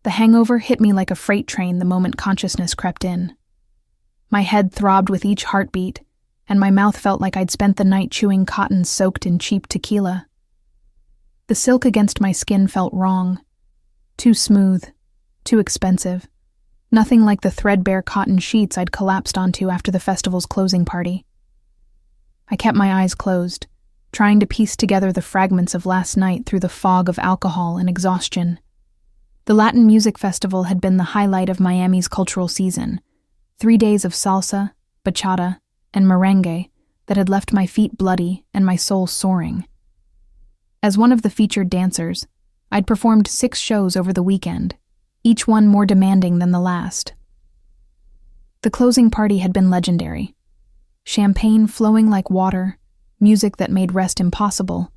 The hangover hit me like a freight train the moment consciousness crept in. My head throbbed with each heartbeat, and my mouth felt like I'd spent the night chewing cotton soaked in cheap tequila. The silk against my skin felt wrong. Too smooth, too expensive. Nothing like the threadbare cotton sheets I'd collapsed onto after the festival's closing party. I kept my eyes closed, trying to piece together the fragments of last night through the fog of alcohol and exhaustion. The Latin Music Festival had been the highlight of Miami's cultural season. 3 days of salsa, bachata, and merengue that had left my feet bloody and my soul soaring. As one of the featured dancers, I'd performed 6 shows over the weekend, each one more demanding than the last. The closing party had been legendary. Champagne flowing like water, music that made rest impossible,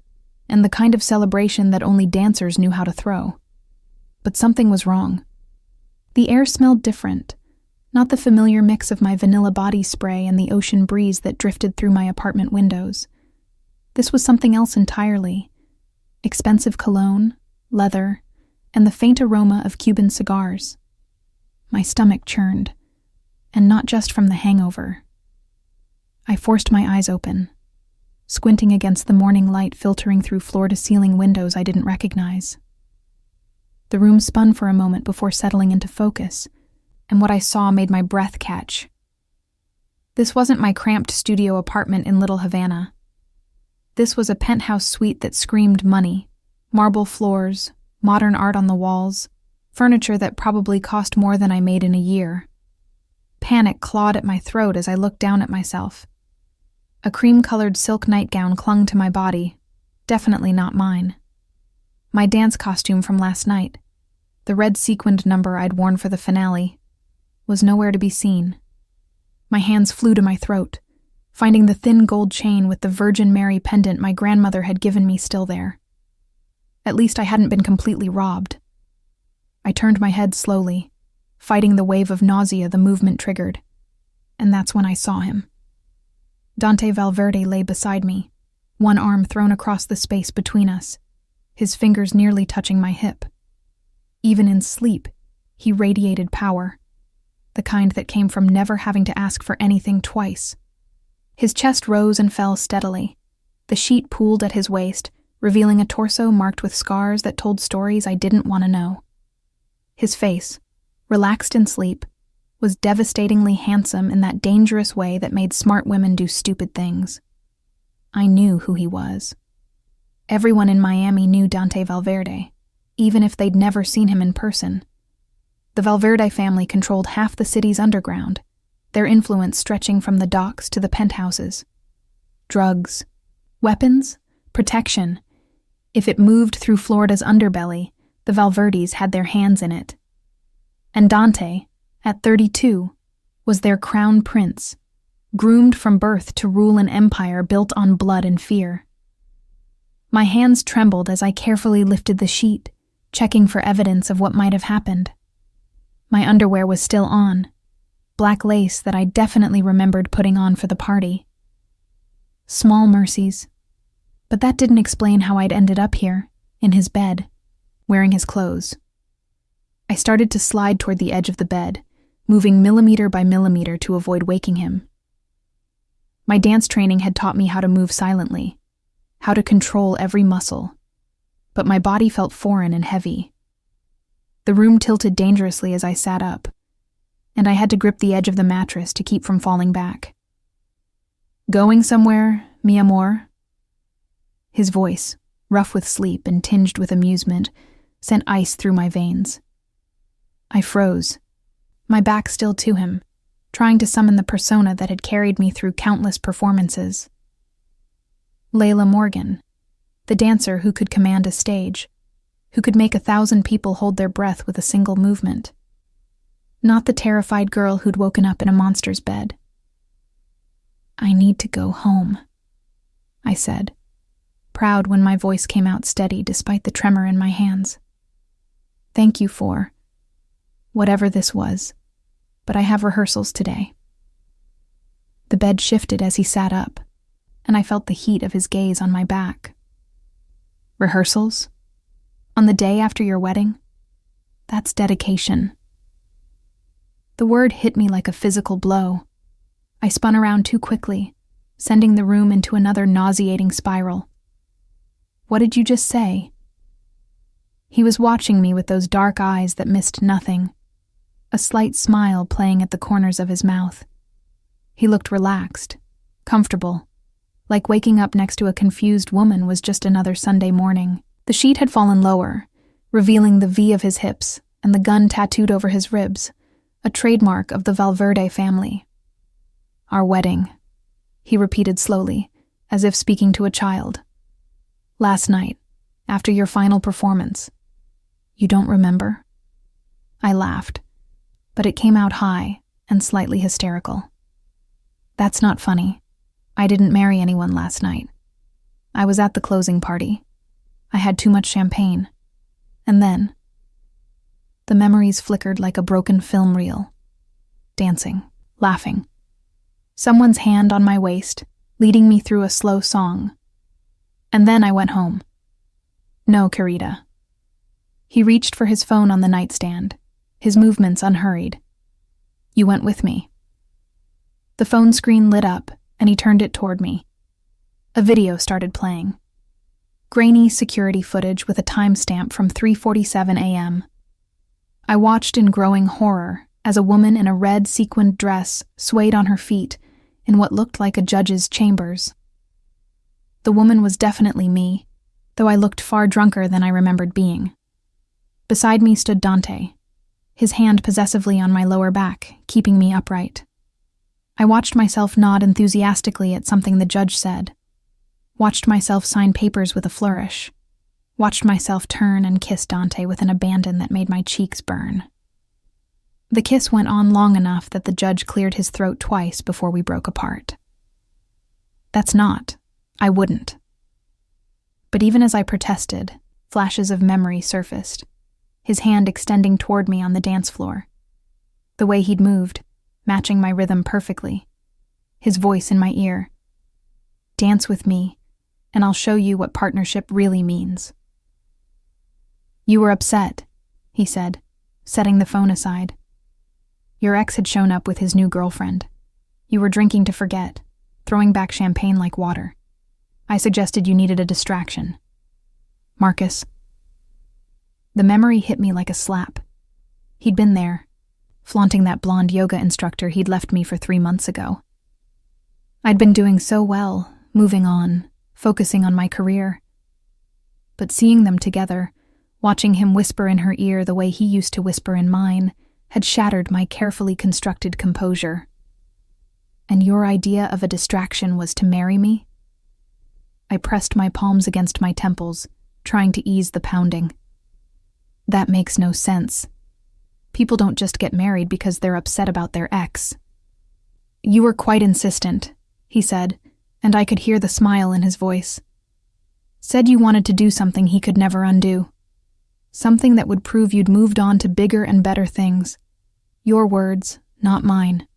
and the kind of celebration that only dancers knew how to throw. But something was wrong. The air smelled different, not the familiar mix of my vanilla body spray and the ocean breeze that drifted through my apartment windows. This was something else entirely. Expensive cologne, leather, and the faint aroma of Cuban cigars. My stomach churned, and not just from the hangover. I forced my eyes open, squinting against the morning light filtering through floor-to-ceiling windows I didn't recognize. The room spun for a moment before settling into focus, and what I saw made my breath catch. This wasn't my cramped studio apartment in Little Havana. This was a penthouse suite that screamed money, marble floors, modern art on the walls, furniture that probably cost more than I made in a year. Panic clawed at my throat as I looked down at myself. A cream-colored silk nightgown clung to my body, definitely not mine. My dance costume from last night, the red sequined number I'd worn for the finale, was nowhere to be seen. My hands flew to my throat, finding the thin gold chain with the Virgin Mary pendant my grandmother had given me still there. At least I hadn't been completely robbed. I turned my head slowly, fighting the wave of nausea the movement triggered, and that's when I saw him. Dante Valverde lay beside me, one arm thrown across the space between us, his fingers nearly touching my hip. Even in sleep, he radiated power, the kind that came from never having to ask for anything twice. His chest rose and fell steadily. The sheet pooled at his waist, revealing a torso marked with scars that told stories I didn't want to know. His face, relaxed in sleep, was devastatingly handsome in that dangerous way that made smart women do stupid things. I knew who he was. Everyone in Miami knew Dante Valverde, even if they'd never seen him in person. The Valverde family controlled half the city's underground, their influence stretching from the docks to the penthouses. Drugs, weapons, protection. If it moved through Florida's underbelly, the Valverdes had their hands in it. And Dante, at 32, was their crown prince, groomed from birth to rule an empire built on blood and fear. My hands trembled as I carefully lifted the sheet, checking for evidence of what might have happened. My underwear was still on, black lace that I definitely remembered putting on for the party. Small mercies, but that didn't explain how I'd ended up here, in his bed, wearing his clothes. I started to slide toward the edge of the bed, moving millimeter by millimeter to avoid waking him. My dance training had taught me how to move silently, how to control every muscle, but my body felt foreign and heavy. The room tilted dangerously as I sat up, and I had to grip the edge of the mattress to keep from falling back. "Going somewhere, mi amor?" His voice, rough with sleep and tinged with amusement, sent ice through my veins. I froze, my back still to him, trying to summon the persona that had carried me through countless performances. Layla Morgan, the dancer who could command a stage, who could make 1,000 people hold their breath with a single movement. Not the terrified girl who'd woken up in a monster's bed. "I need to go home," I said, proud when my voice came out steady despite the tremor in my hands. "Thank you for whatever this was, but I have rehearsals today." The bed shifted as he sat up, and I felt the heat of his gaze on my back. "Rehearsals? On the day after your wedding?" That's dedication. The word hit me like a physical blow. I spun around too quickly, sending the room into another nauseating spiral. What did you just say? He was watching me with those dark eyes that missed nothing, a slight smile playing at the corners of his mouth. He looked relaxed, comfortable, like waking up next to a confused woman was just another Sunday morning. The sheet had fallen lower, revealing the V of his hips and the gun tattooed over his ribs, a trademark of the Valverde family. Our wedding, he repeated slowly, as if speaking to a child. Last night, after your final performance. You don't remember? I laughed, but it came out high and slightly hysterical. That's not funny. I didn't marry anyone last night. I was at the closing party. I had too much champagne. And then, the memories flickered like a broken film reel. Dancing, laughing. Someone's hand on my waist, leading me through a slow song. And then I went home. No, Carita. He reached for his phone on the nightstand, his movements unhurried. You went with me. The phone screen lit up, and he turned it toward me. A video started playing. Grainy security footage with a timestamp from 3:47 a.m. I watched in growing horror as a woman in a red sequined dress swayed on her feet in what looked like a judge's chambers. The woman was definitely me, though I looked far drunker than I remembered being. Beside me stood Dante, his hand possessively on my lower back, keeping me upright. I watched myself nod enthusiastically at something the judge said, watched myself sign papers with a flourish, watched myself turn and kiss Dante with an abandon that made my cheeks burn. The kiss went on long enough that the judge cleared his throat twice before we broke apart. I wouldn't. But even as I protested, flashes of memory surfaced, his hand extending toward me on the dance floor. The way he'd moved, matching my rhythm perfectly. His voice in my ear. Dance with me, and I'll show you what partnership really means. You were upset, he said, setting the phone aside. Your ex had shown up with his new girlfriend. You were drinking to forget, throwing back champagne like water. I suggested you needed a distraction. Marcus. The memory hit me like a slap. He'd been there, flaunting that blonde yoga instructor he'd left me for 3 months ago. I'd been doing so well, moving on, focusing on my career. But seeing them together, watching him whisper in her ear the way he used to whisper in mine, had shattered my carefully constructed composure. And your idea of a distraction was to marry me? I pressed my palms against my temples, trying to ease the pounding. That makes no sense. People don't just get married because they're upset about their ex. You were quite insistent, he said, and I could hear the smile in his voice. Said you wanted to do something he could never undo. Something that would prove you'd moved on to bigger and better things. Your words, not mine.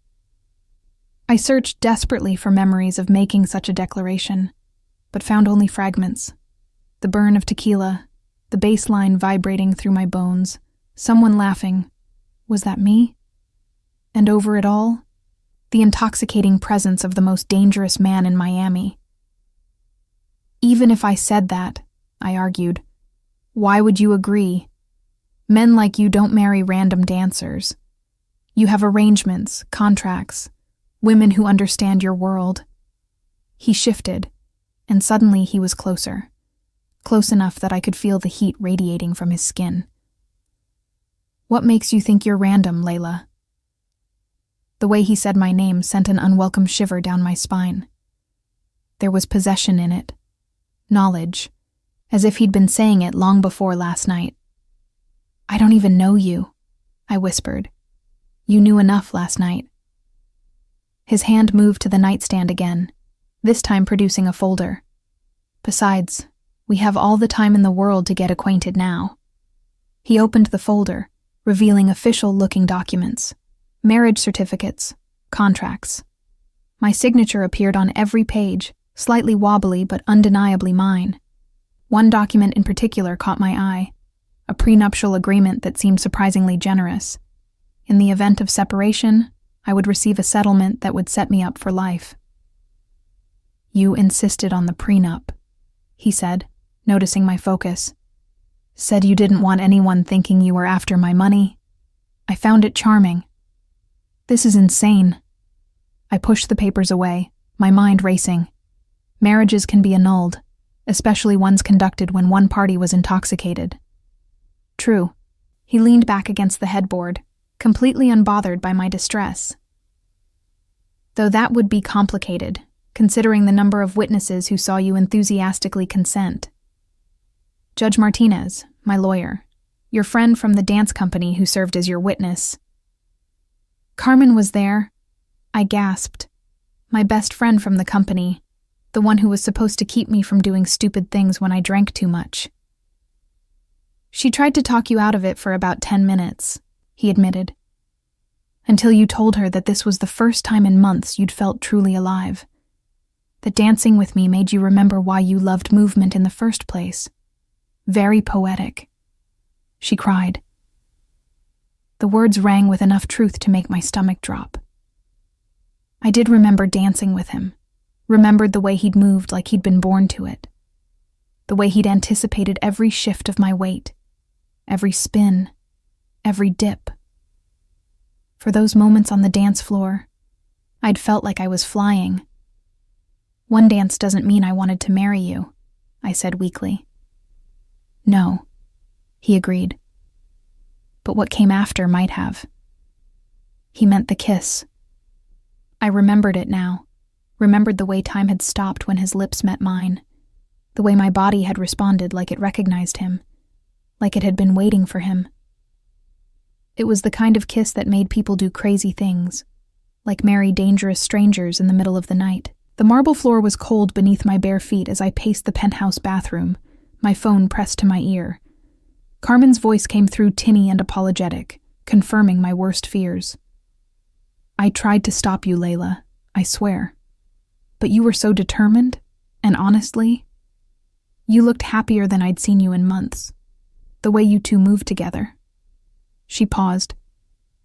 I searched desperately for memories of making such a declaration, but found only fragments. The burn of tequila, the bass line vibrating through my bones, someone laughing. Was that me? And over it all, the intoxicating presence of the most dangerous man in Miami. Even if I said that, I argued, why would you agree? Men like you don't marry random dancers. You have arrangements, contracts, women who understand your world. He shifted, and suddenly he was closer. Close enough that I could feel the heat radiating from his skin. What makes you think you're random, Layla? The way he said my name sent an unwelcome shiver down my spine. There was possession in it, knowledge, as if he'd been saying it long before last night. I don't even know you, I whispered. You knew enough last night. His hand moved to the nightstand again, this time producing a folder. Besides, we have all the time in the world to get acquainted now. He opened the folder, revealing official-looking documents, marriage certificates, contracts. My signature appeared on every page, slightly wobbly but undeniably mine. One document in particular caught my eye, a prenuptial agreement that seemed surprisingly generous. In the event of separation, I would receive a settlement that would set me up for life. "You insisted on the prenup," he said, noticing my focus. "Said you didn't want anyone thinking you were after my money. I found it charming." "This is insane." I pushed the papers away, my mind racing. Marriages can be annulled, especially ones conducted when one party was intoxicated. True. He leaned back against the headboard, completely unbothered by my distress. Though that would be complicated, considering the number of witnesses who saw you enthusiastically consent. Judge Martinez, my lawyer, your friend from the dance company who served as your witness. Carmen was there, I gasped. My best friend from the company, the one who was supposed to keep me from doing stupid things when I drank too much. She tried to talk you out of it for about 10 minutes, he admitted. Until you told her that this was the first time in months you'd felt truly alive. That dancing with me made you remember why you loved movement in the first place. Very poetic. She cried. The words rang with enough truth to make my stomach drop. I did remember dancing with him, remembered the way he'd moved like he'd been born to it, the way he'd anticipated every shift of my weight, every spin, every dip. For those moments on the dance floor, I'd felt like I was flying. "One dance doesn't mean I wanted to marry you," I said weakly. "No," he agreed. "But what came after might have." He meant the kiss. I remembered it now, remembered the way time had stopped when his lips met mine, the way my body had responded like it recognized him, like it had been waiting for him. It was the kind of kiss that made people do crazy things, like marry dangerous strangers in the middle of the night. The marble floor was cold beneath my bare feet as I paced the penthouse bathroom, my phone pressed to my ear. Carmen's voice came through tinny and apologetic, confirming my worst fears. "I tried to stop you, Layla, I swear. But you were so determined, and honestly, you looked happier than I'd seen you in months. The way you two moved together." She paused,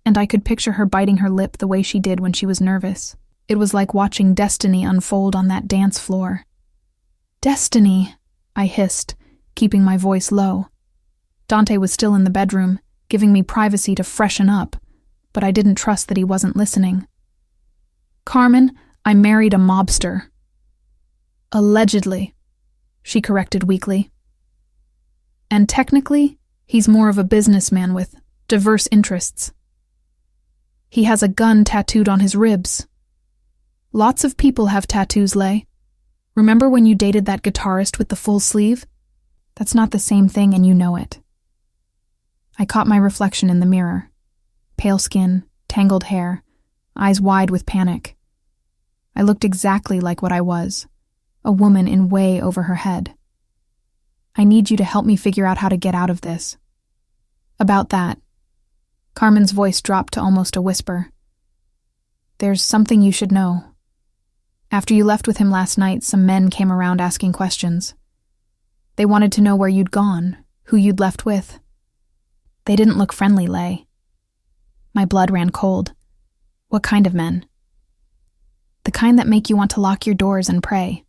and I could picture her biting her lip the way she did when she was nervous. It was like watching destiny unfold on that dance floor. "Destiny," I hissed, keeping my voice low. Dante was still in the bedroom, giving me privacy to freshen up, but I didn't trust that he wasn't listening. "Carmen, I married a mobster." "Allegedly," she corrected weakly. "And technically, he's more of a businessman with diverse interests. He has a gun tattooed on his ribs. Lots of people have tattoos, Lay. Remember when you dated that guitarist with the full sleeve? That's not the same thing, and you know it." I caught my reflection in the mirror. Pale skin, tangled hair, eyes wide with panic. I looked exactly like what I was, a woman in way over her head. "I need you to help me figure out how to get out of this." "About that." Carmen's voice dropped to almost a whisper. "There's something you should know. After you left with him last night, some men came around asking questions. They wanted to know where you'd gone, who you'd left with. They didn't look friendly, Lay." My blood ran cold. "What kind of men?" "The kind that make you want to lock your doors and pray.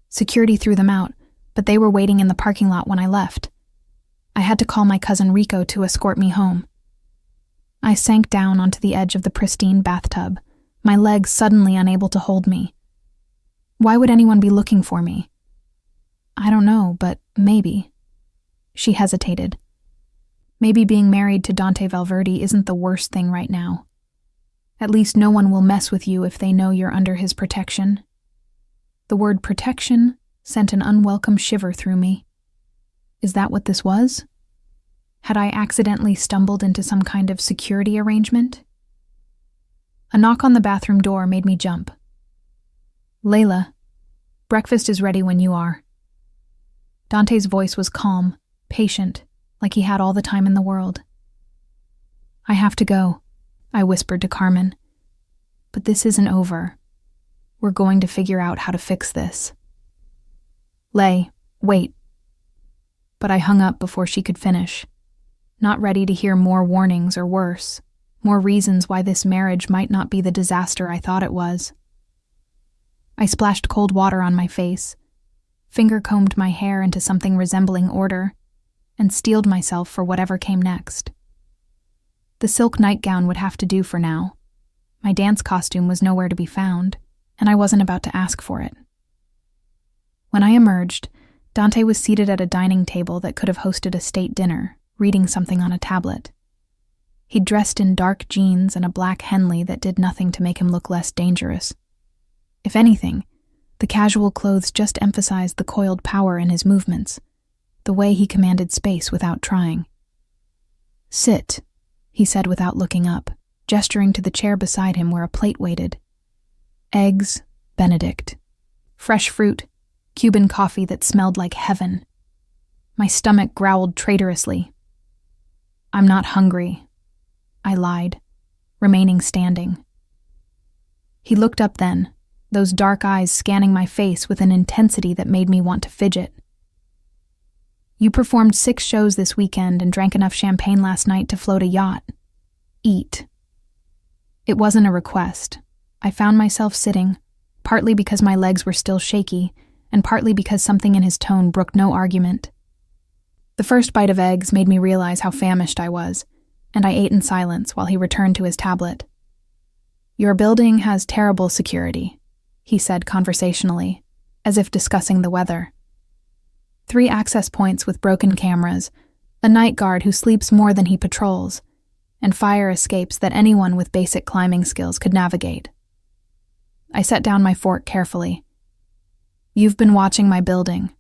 Security threw them out, but they were waiting in the parking lot when I left. I had to call my cousin Rico to escort me home." I sank down onto the edge of the pristine bathtub, my legs suddenly unable to hold me. "Why would anyone be looking for me?" "I don't know, but maybe." She hesitated. "Maybe being married to Dante Valverde isn't the worst thing right now. At least no one will mess with you if they know you're under his protection." The word protection sent an unwelcome shiver through me. Is that what this was? Had I accidentally stumbled into some kind of security arrangement? A knock on the bathroom door made me jump. "Layla, breakfast is ready when you are." Dante's voice was calm, patient, like he had all the time in the world. "I have to go," I whispered to Carmen. "But this isn't over. We're going to figure out how to fix this." "Lay, wait." but I hung up before she could finish, not ready to hear more warnings or worse, more reasons why this marriage might not be the disaster I thought it was. I splashed cold water on my face, finger-combed my hair into something resembling order, and steeled myself for whatever came next. The silk nightgown would have to do for now. My dance costume was nowhere to be found, and I wasn't about to ask for it. When I emerged, Dante was seated at a dining table that could have hosted a state dinner, reading something on a tablet. He'd dressed in dark jeans and a black Henley that did nothing to make him look less dangerous. If anything, the casual clothes just emphasized the coiled power in his movements, the way he commanded space without trying. "Sit," he said without looking up, gesturing to the chair beside him where a plate waited. Eggs, Benedict. Fresh fruit, Cuban coffee that smelled like heaven. My stomach growled traitorously. "I'm not hungry," I lied, remaining standing. He looked up then, those dark eyes scanning my face with an intensity that made me want to fidget. "You performed 6 shows this weekend and drank enough champagne last night to float a yacht. Eat." It wasn't a request. I found myself sitting, partly because my legs were still shaky, and partly because something in his tone brooked no argument. The first bite of eggs made me realize how famished I was, and I ate in silence while he returned to his tablet. "Your building has terrible security," he said conversationally, as if discussing the weather. 3 access points with broken cameras, a night guard who sleeps more than he patrols, and fire escapes that anyone with basic climbing skills could navigate. I set down my fork carefully. "You've been watching my building."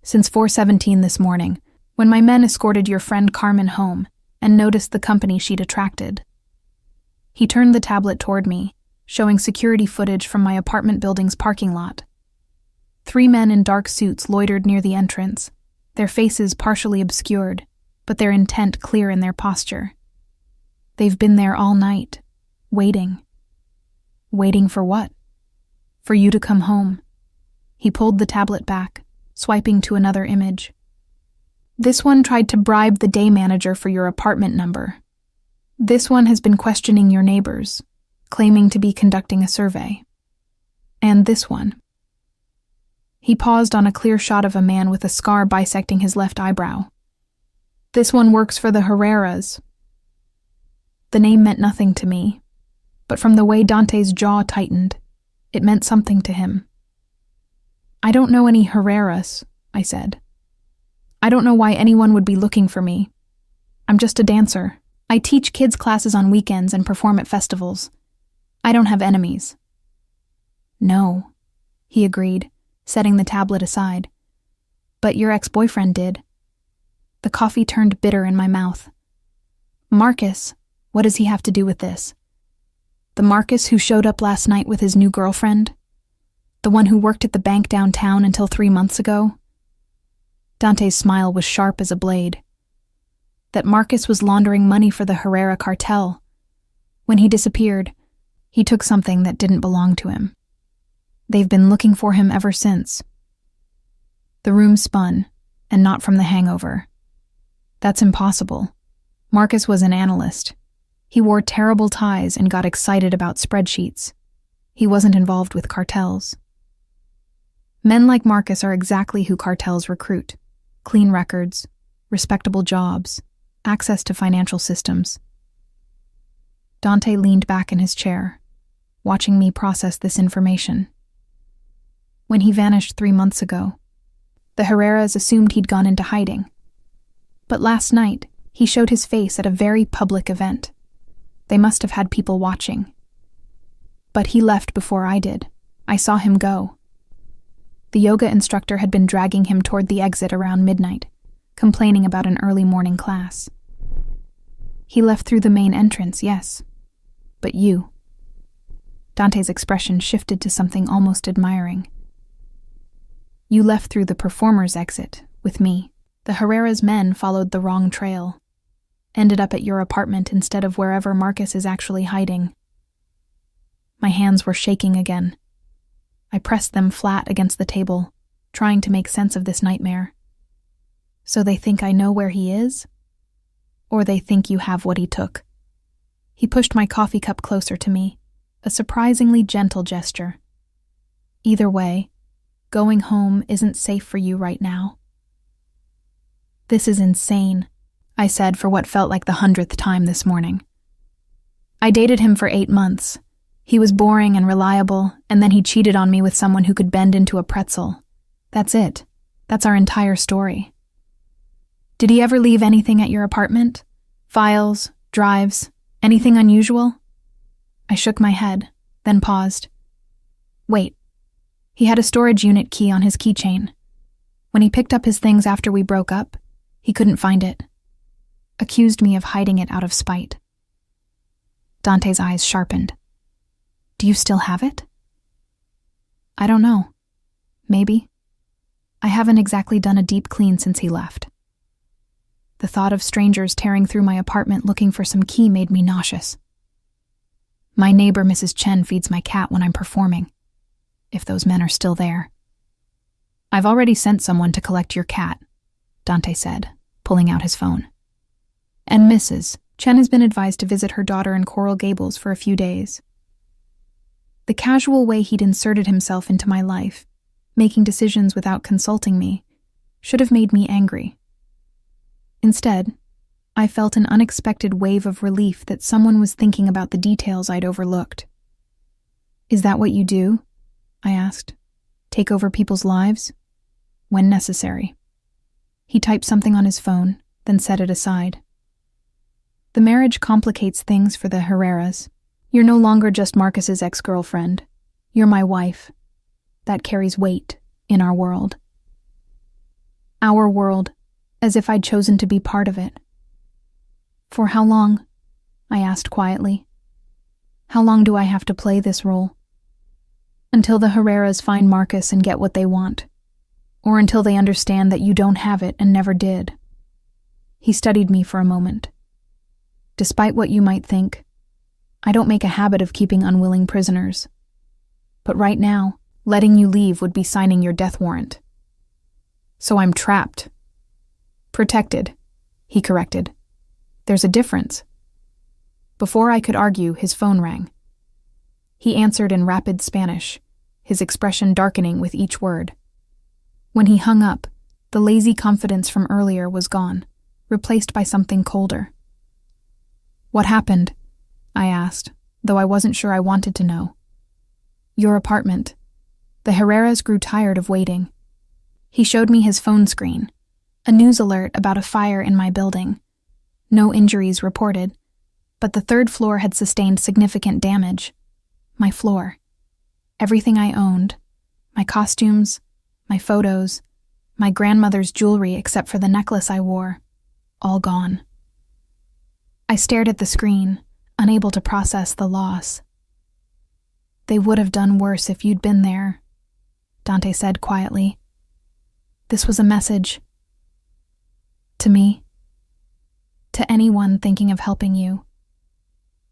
"Since 4:17 this morning, when my men escorted your friend Carmen home and noticed the company she'd attracted." He turned the tablet toward me, showing security footage from my apartment building's parking lot. 3 men in dark suits loitered near the entrance, their faces partially obscured, but their intent clear in their posture. They've been there all night, waiting. Waiting for what? For you to come home. He pulled the tablet back, swiping to another image. "This one tried to bribe the day manager for your apartment number. This one has been questioning your neighbors, claiming to be conducting a survey. And this one." He paused on a clear shot of a man with a scar bisecting his left eyebrow. "This one works for the Herreras." The name meant nothing to me, but from the way Dante's jaw tightened, it meant something to him. "I don't know any Herreras," I said. "I don't know why anyone would be looking for me. I'm just a dancer. I teach kids classes on weekends and perform at festivals. I don't have enemies." "No," he agreed, setting the tablet aside. "But your ex-boyfriend did." The coffee turned bitter in my mouth. "Marcus, what does he have to do with this? The Marcus who showed up last night with his new girlfriend? The one who worked at the bank downtown until 3 months ago?" Dante's smile was sharp as a blade. "That Marcus was laundering money for the Herrera cartel. When he disappeared, he took something that didn't belong to him. They've been looking for him ever since." The room spun, and not from the hangover. "That's impossible. Marcus was an analyst. He wore terrible ties and got excited about spreadsheets. He wasn't involved with cartels." Men like Marcus are exactly who cartels recruit. Clean records, respectable jobs, access to financial systems. Dante leaned back in his chair, watching me process this information. When he vanished 3 months ago, the Herreras assumed he'd gone into hiding. But last night, he showed his face at a very public event. They must have had people watching. But he left before I did. I saw him go. The yoga instructor had been dragging him toward the exit around midnight, complaining about an early morning class. He left through the main entrance, yes. But you. Dante's expression shifted to something almost admiring. You left through the performer's exit, with me. The Herrera's men followed the wrong trail. Ended up at your apartment instead of wherever Marcus is actually hiding. My hands were shaking again. I pressed them flat against the table, trying to make sense of this nightmare. So they think I know where he is? Or they think you have what he took? He pushed my coffee cup closer to me, a surprisingly gentle gesture. Either way, going home isn't safe for you right now. This is insane, I said for what felt like the 100th time this morning. I dated him for 8 months. He was boring and reliable, and then he cheated on me with someone who could bend into a pretzel. That's it. That's our entire story. Did he ever leave anything at your apartment? Files, drives, anything unusual? I shook my head, then paused. Wait. He had a storage unit key on his keychain. When he picked up his things after we broke up, he couldn't find it. Accused me of hiding it out of spite. Dante's eyes sharpened. Do you still have it? I don't know. Maybe. I haven't exactly done a deep clean since he left. The thought of strangers tearing through my apartment looking for some key made me nauseous. My neighbor, Mrs. Chen, feeds my cat when I'm performing, if those men are still there. I've already sent someone to collect your cat, Dante said, pulling out his phone. And Mrs. Chen has been advised to visit her daughter in Coral Gables for a few days. The casual way he'd inserted himself into my life, making decisions without consulting me, should have made me angry. Instead, I felt an unexpected wave of relief that someone was thinking about the details I'd overlooked. Is that what you do? I asked. Take over people's lives? When necessary. He typed something on his phone, then set it aside. The marriage complicates things for the Herreras. You're no longer just Marcus's ex-girlfriend. You're my wife. That carries weight in our world. Our world, as if I'd chosen to be part of it. For how long? I asked quietly. How long do I have to play this role? Until the Herreras find Marcus and get what they want. Or until they understand that you don't have it and never did. He studied me for a moment. Despite what you might think, I don't make a habit of keeping unwilling prisoners. But right now, letting you leave would be signing your death warrant. So I'm trapped. Protected, he corrected. There's a difference. Before I could argue, his phone rang. He answered in rapid Spanish, his expression darkening with each word. When he hung up, the lazy confidence from earlier was gone, replaced by something colder. What happened? I asked, though I wasn't sure I wanted to know. Your apartment. The Herreras grew tired of waiting. He showed me his phone screen, a news alert about a fire in my building. No injuries reported, but the 3rd floor had sustained significant damage. My floor. Everything I owned. My costumes, my photos, my grandmother's jewelry except for the necklace I wore. All gone. I stared at the screen, unable to process the loss. They would have done worse if you'd been there, Dante said quietly. This was a message. To me. To anyone thinking of helping you.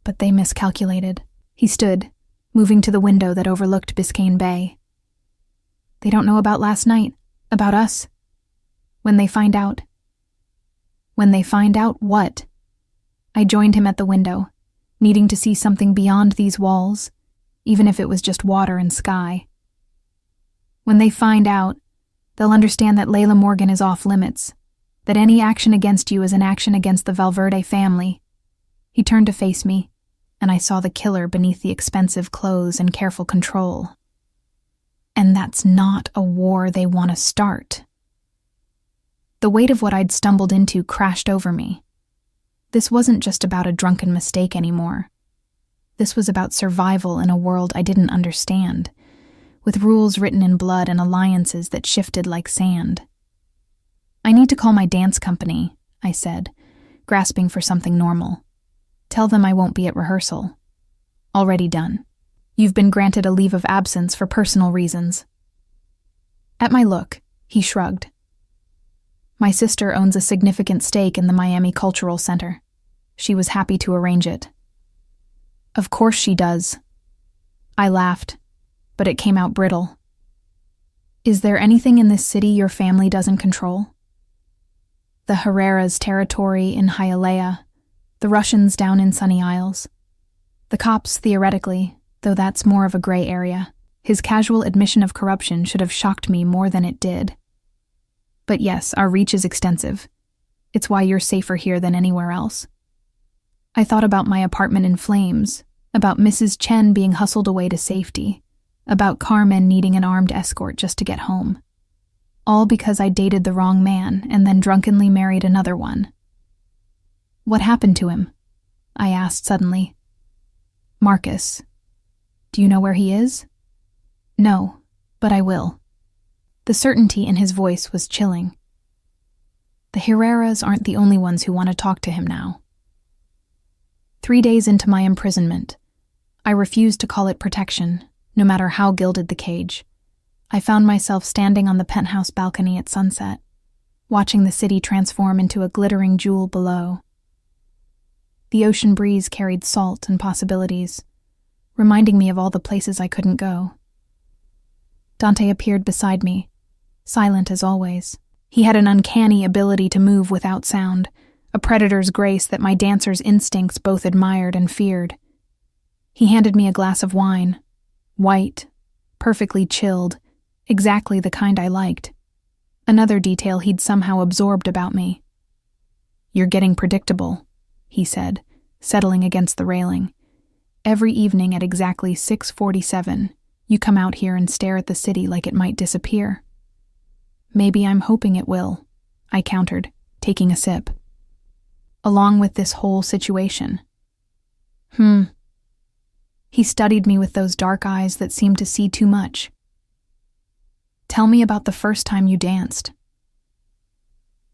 But they miscalculated. He stood, moving to the window that overlooked Biscayne Bay. They don't know about last night, about us. When they find out. When they find out what? I joined him at the window, needing to see something beyond these walls, even if it was just water and sky. When they find out, they'll understand that Layla Morgan is off limits, that any action against you is an action against the Valverde family. He turned to face me, and I saw the killer beneath the expensive clothes and careful control. And that's not a war they want to start. The weight of what I'd stumbled into crashed over me. This wasn't just about a drunken mistake anymore. This was about survival in a world I didn't understand, with rules written in blood and alliances that shifted like sand. I need to call my dance company, I said, grasping for something normal. Tell them I won't be at rehearsal. Already done. You've been granted a leave of absence for personal reasons. At my look, he shrugged. My sister owns a significant stake in the Miami Cultural Center. She was happy to arrange it. Of course she does. I laughed, but it came out brittle. Is there anything in this city your family doesn't control? The Herrera's territory in Hialeah, the Russians down in Sunny Isles. The cops, theoretically, though that's more of a gray area. His casual admission of corruption should have shocked me more than it did. But yes, our reach is extensive. It's why you're safer here than anywhere else. I thought about my apartment in flames, about Mrs. Chen being hustled away to safety, about Carmen needing an armed escort just to get home. All because I dated the wrong man and then drunkenly married another one. What happened to him? I asked suddenly. Marcus. Do you know where he is? No, but I will. The certainty in his voice was chilling. The Herreras aren't the only ones who want to talk to him now. 3 days into my imprisonment, I refused to call it protection, no matter how gilded the cage. I found myself standing on the penthouse balcony at sunset, watching the city transform into a glittering jewel below. The ocean breeze carried salt and possibilities, reminding me of all the places I couldn't go. Dante appeared beside me, silent as always. He had an uncanny ability to move without sound, a predator's grace that my dancer's instincts both admired and feared. He handed me a glass of wine, white, perfectly chilled, exactly the kind I liked. Another detail he'd somehow absorbed about me. You're getting predictable, he said, settling against the railing. Every evening at exactly 6:47, you come out here and stare at the city like it might disappear. Maybe I'm hoping it will, I countered, taking a sip. Along with this whole situation. He studied me with those dark eyes that seemed to see too much. Tell me about the first time you danced.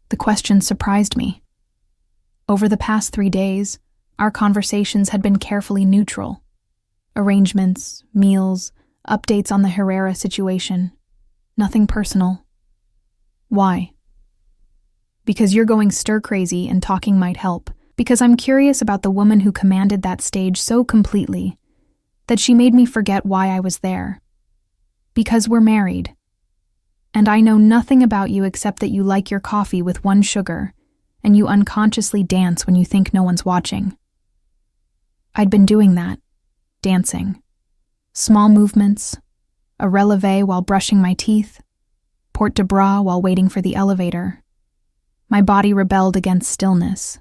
The question surprised me. Over the past 3 days, our conversations had been carefully neutral. Arrangements, meals, updates on the Herrera situation. Nothing personal. Why? Because you're going stir-crazy and talking might help. Because I'm curious about the woman who commanded that stage so completely that she made me forget why I was there. Because we're married. And I know nothing about you except that you like your coffee with 1 sugar, and you unconsciously dance when you think no one's watching. I'd been doing that, dancing. Small movements, a releve while brushing my teeth, port de bras while waiting for the elevator. My body rebelled against stillness,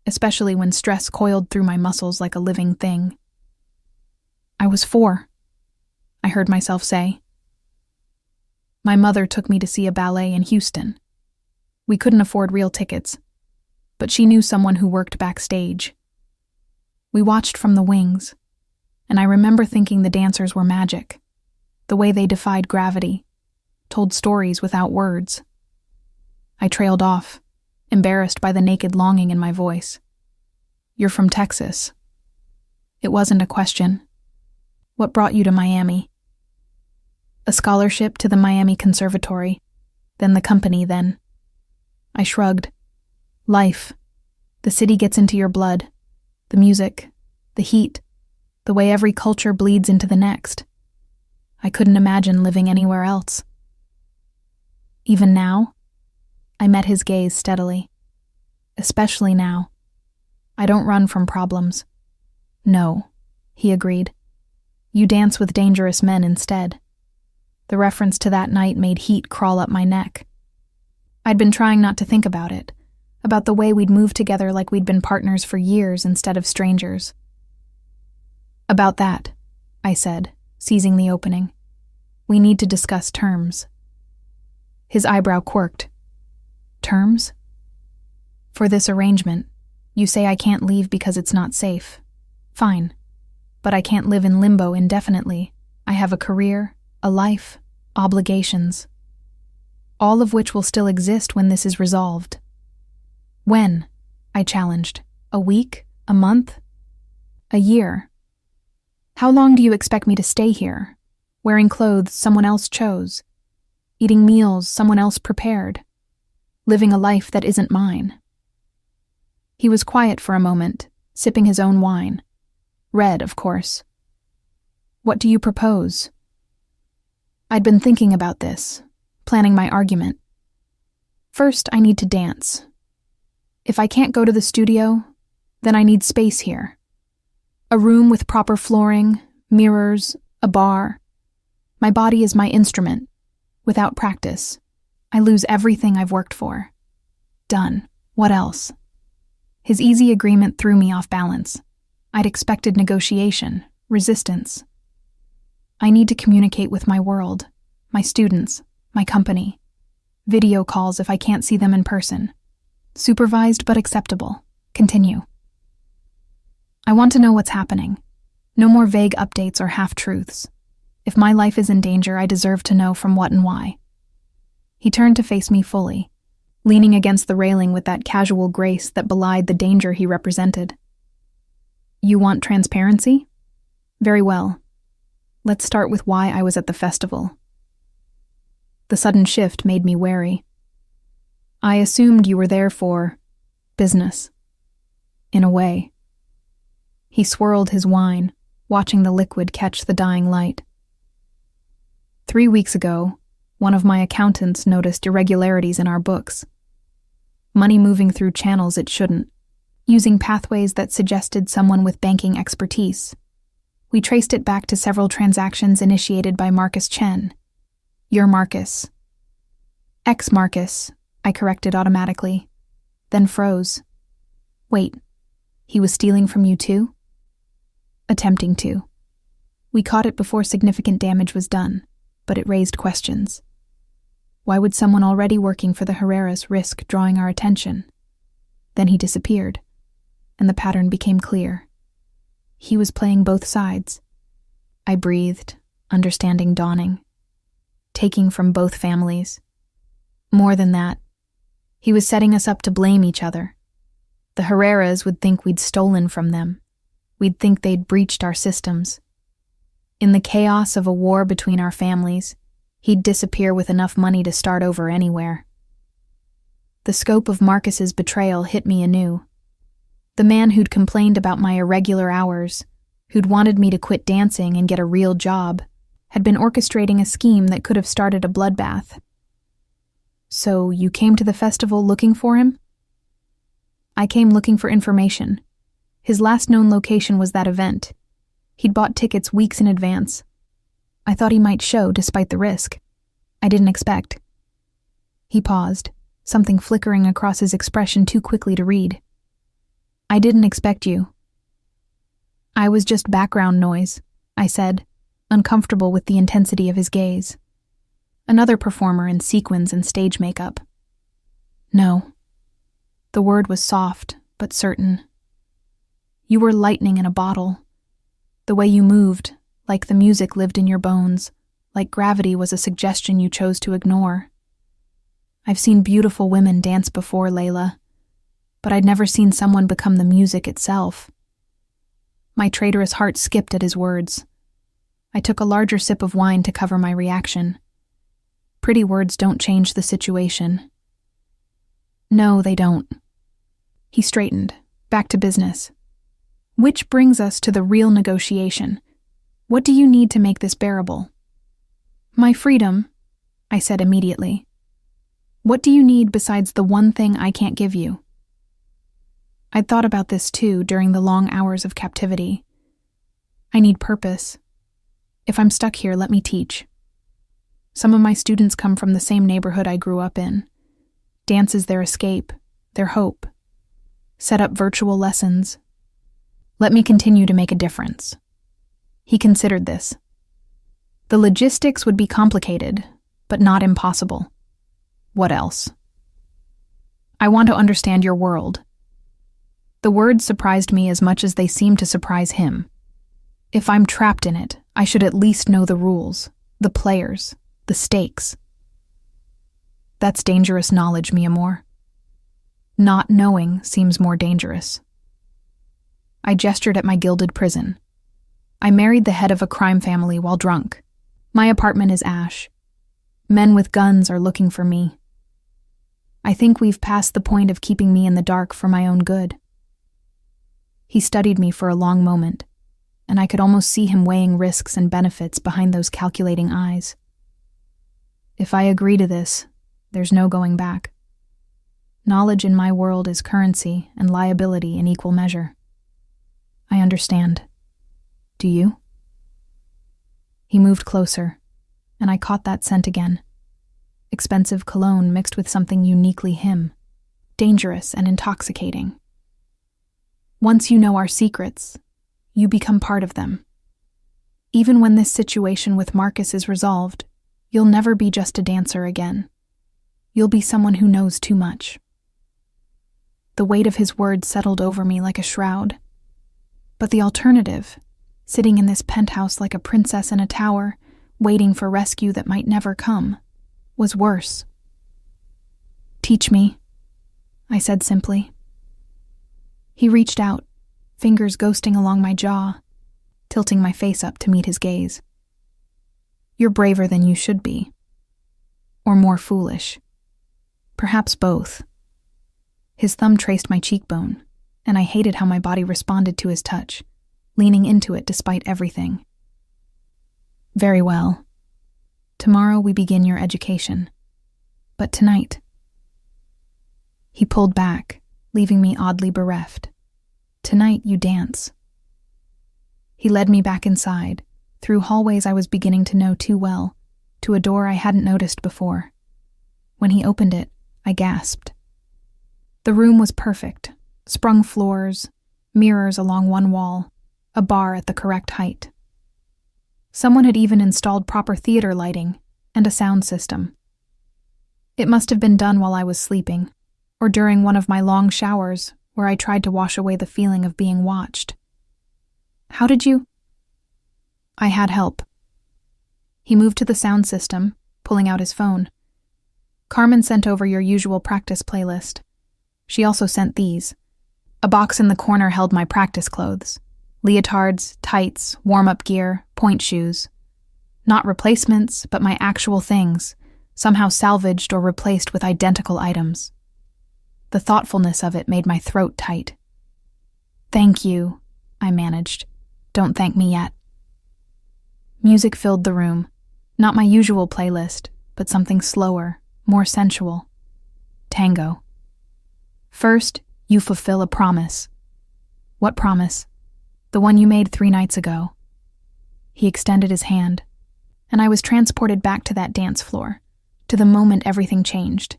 especially when stress coiled through my muscles like a living thing. I was 4, I heard myself say. My mother took me to see a ballet in Houston. We couldn't afford real tickets, but she knew someone who worked backstage. We watched from the wings, and I remember thinking the dancers were magic, the way they defied gravity, told stories without words. I trailed off, embarrassed by the naked longing in my voice. You're from Texas. It wasn't a question. What brought you to Miami? A scholarship to the Miami Conservatory, then the company then. I shrugged. Life. The city gets into your blood. The music. The heat. The way every culture bleeds into the next. I couldn't imagine living anywhere else. Even now? I met his gaze steadily. Especially now. I don't run from problems. No, he agreed. You dance with dangerous men instead. The reference to that night made heat crawl up my neck. I'd been trying not to think about it, about the way we'd moved together like we'd been partners for years instead of strangers. About that, I said, seizing the opening. We need to discuss terms. His eyebrow quirked. Terms? For this arrangement, you say I can't leave because it's not safe. Fine. But I can't live in limbo indefinitely. I have a career, a life, obligations. All of which will still exist when this is resolved. When? I challenged. A week? A month? A year? How long do you expect me to stay here? Wearing clothes someone else chose? Eating meals someone else prepared? Living a life that isn't mine? He was quiet for a moment, sipping his own wine. Red, of course. What do you propose? I'd been thinking about this, planning my argument. First, I need to dance, If I can't go to the studio, then I need space here. A room with proper flooring, mirrors, a bar. My body is my instrument. Without practice, I lose everything I've worked for. Done. What else? His easy agreement threw me off balance. I'd expected negotiation, resistance. I need to communicate with my world, my students, my company. Video calls if I can't see them in person. Supervised but acceptable. Continue. I want to know what's happening. No more vague updates or half-truths. If my life is in danger, I deserve to know from what and why. He turned to face me fully, leaning against the railing with that casual grace that belied the danger he represented. You want transparency? Very well. Let's start with why I was at the festival. The sudden shift made me wary. I assumed you were there for business. In a way. He swirled his wine, watching the liquid catch the dying light. 3 weeks ago, one of my accountants noticed irregularities in our books. Money moving through channels it shouldn't, using pathways that suggested someone with banking expertise. We traced it back to several transactions initiated by Marcus Chen. Your Marcus. Ex-Marcus, I corrected automatically, then froze. Wait, he was stealing from you too? Attempting to. We caught it before significant damage was done, but it raised questions. Why would someone already working for the Herreras risk drawing our attention? Then he disappeared, and the pattern became clear. He was playing both sides. I breathed, understanding dawning. Taking from both families. More than that, he was setting us up to blame each other. The Herreras would think we'd stolen from them. We'd think they'd breached our systems. In the chaos of a war between our families, he'd disappear with enough money to start over anywhere. The scope of Marcus's betrayal hit me anew. The man who'd complained about my irregular hours, who'd wanted me to quit dancing and get a real job, had been orchestrating a scheme that could have started a bloodbath. So you came to the festival looking for him? I came looking for information. His last known location was that event. He'd bought tickets weeks in advance. I thought he might show despite the risk. I didn't expect. He paused, something flickering across his expression too quickly to read. I didn't expect you. I was just background noise, I said, uncomfortable with the intensity of his gaze. Another performer in sequins and stage makeup. No. The word was soft, but certain. You were lightning in a bottle. The way you moved, like the music lived in your bones, like gravity was a suggestion you chose to ignore. I've seen beautiful women dance before, Layla, but I'd never seen someone become the music itself. My traitorous heart skipped at his words. I took a larger sip of wine to cover my reaction. Pretty words don't change the situation. No, they don't. He straightened, back to business. Which brings us to the real negotiation. What do you need to make this bearable? My freedom, I said immediately. What do you need besides the one thing I can't give you? I'd thought about this too during the long hours of captivity. I need purpose. If I'm stuck here, let me teach. Some of my students come from the same neighborhood I grew up in. Dance is their escape, their hope. Set up virtual lessons. Let me continue to make a difference. He considered this. The logistics would be complicated, but not impossible. What else? I want to understand your world. The words surprised me as much as they seemed to surprise him. If I'm trapped in it, I should at least know the rules, the players, the stakes. That's dangerous knowledge, mi amor. Not knowing seems more dangerous. I gestured at my gilded prison. I married the head of a crime family while drunk. My apartment is ash. Men with guns are looking for me. I think we've passed the point of keeping me in the dark for my own good. He studied me for a long moment, and I could almost see him weighing risks and benefits behind those calculating eyes. If I agree to this, there's no going back. Knowledge in my world is currency and liability in equal measure. I understand. Do you? He moved closer, and I caught that scent again. Expensive cologne mixed with something uniquely him, dangerous and intoxicating. Once you know our secrets, you become part of them. Even when this situation with Marcus is resolved, you'll never be just a dancer again. You'll be someone who knows too much. The weight of his words settled over me like a shroud. But the alternative, sitting in this penthouse like a princess in a tower, waiting for rescue that might never come, was worse. "Teach me," I said simply. He reached out, fingers ghosting along my jaw, tilting my face up to meet his gaze. "You're braver than you should be. Or more foolish. Perhaps both." His thumb traced my cheekbone, and I hated how my body responded to his touch, leaning into it despite everything. "Very well. Tomorrow we begin your education. But tonight..." He pulled back, leaving me oddly bereft. "Tonight you dance." He led me back inside, through hallways I was beginning to know too well, to a door I hadn't noticed before. When he opened it, I gasped. The room was perfect. Sprung floors, mirrors along one wall, a bar at the correct height. Someone had even installed proper theater lighting and a sound system. It must have been done while I was sleeping, or during one of my long showers where I tried to wash away the feeling of being watched. "How did you—" "I had help." He moved to the sound system, pulling out his phone. "Carmen sent over your usual practice playlist. She also sent these. A box in the corner held my practice clothes. Leotards, tights, warm-up gear, point shoes. Not replacements, but my actual things, somehow salvaged or replaced with identical items. The thoughtfulness of it made my throat tight. "Thank you," I managed. "Don't thank me yet." Music filled the room. Not my usual playlist, but something slower, more sensual. Tango. "First, you fulfill a promise." "What promise?" "The one you made 3 nights ago." He extended his hand, and I was transported back to that dance floor, to the moment everything changed.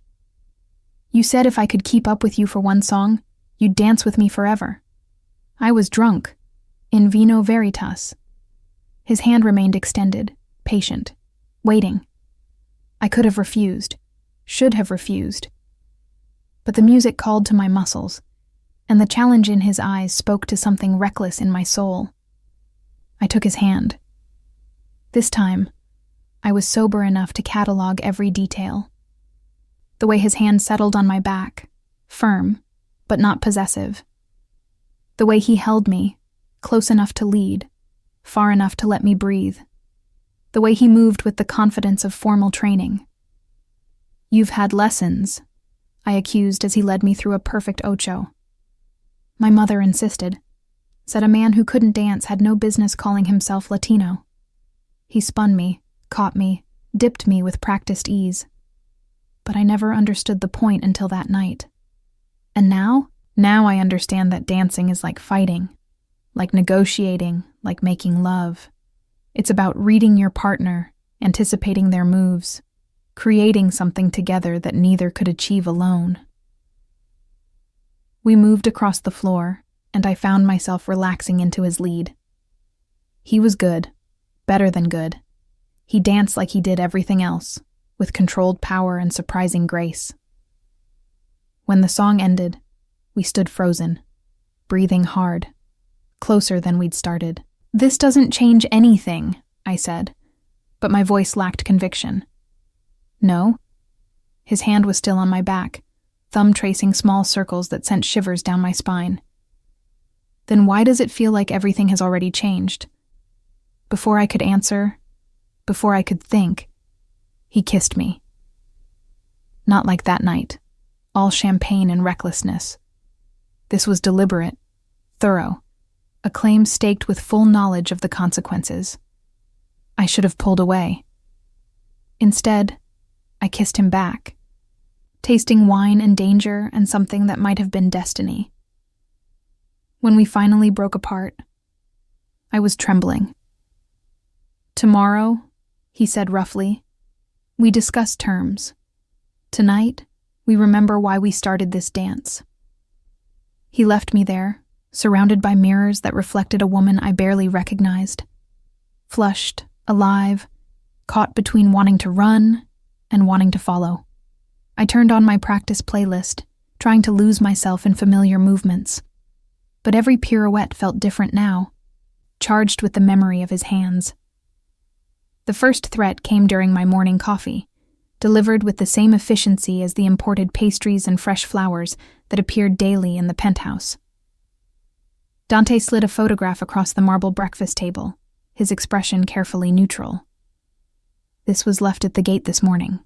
"You said if I could keep up with you for one song, you'd dance with me forever." I was drunk, in vino veritas. His hand remained extended, patient, waiting. I could have refused, should have refused. But the music called to my muscles, and the challenge in his eyes spoke to something reckless in my soul. I took his hand. This time, I was sober enough to catalog every detail. The way his hand settled on my back, firm, but not possessive. The way he held me, close enough to lead, far enough to let me breathe. The way he moved with the confidence of formal training. "You've had lessons," I accused as he led me through a perfect ocho. My mother insisted, said a man who couldn't dance had no business calling himself Latino. He spun me, caught me, dipped me with practiced ease. But I never understood the point until that night. And now I understand that dancing is like fighting, like negotiating, like making love. It's about reading your partner, anticipating their moves, creating something together that neither could achieve alone. We moved across the floor, and I found myself relaxing into his lead. He was good, better than good. He danced like he did everything else, with controlled power and surprising grace. When the song ended, we stood frozen, breathing hard, closer than we'd started. "This doesn't change anything," I said, but my voice lacked conviction. "No?" His hand was still on my back, thumb tracing small circles that sent shivers down my spine. "Then why does it feel like everything has already changed?" Before I could answer, before I could think, he kissed me. Not like that night, all champagne and recklessness. This was deliberate, thorough, a claim staked with full knowledge of the consequences. I should have pulled away. Instead, I kissed him back. tasting wine and danger and something that might have been destiny. When we finally broke apart, I was trembling. "Tomorrow," he said roughly, "we discuss terms. Tonight, we remember why we started this dance." He left me there, surrounded by mirrors that reflected a woman I barely recognized. Flushed, alive, caught between wanting to run and wanting to follow. I turned on my practice playlist, trying to lose myself in familiar movements. But every pirouette felt different now, charged with the memory of his hands. The first threat came during my morning coffee, delivered with the same efficiency as the imported pastries and fresh flowers that appeared daily in the penthouse. Dante slid a photograph across the marble breakfast table, his expression carefully neutral. "This was left at the gate this morning."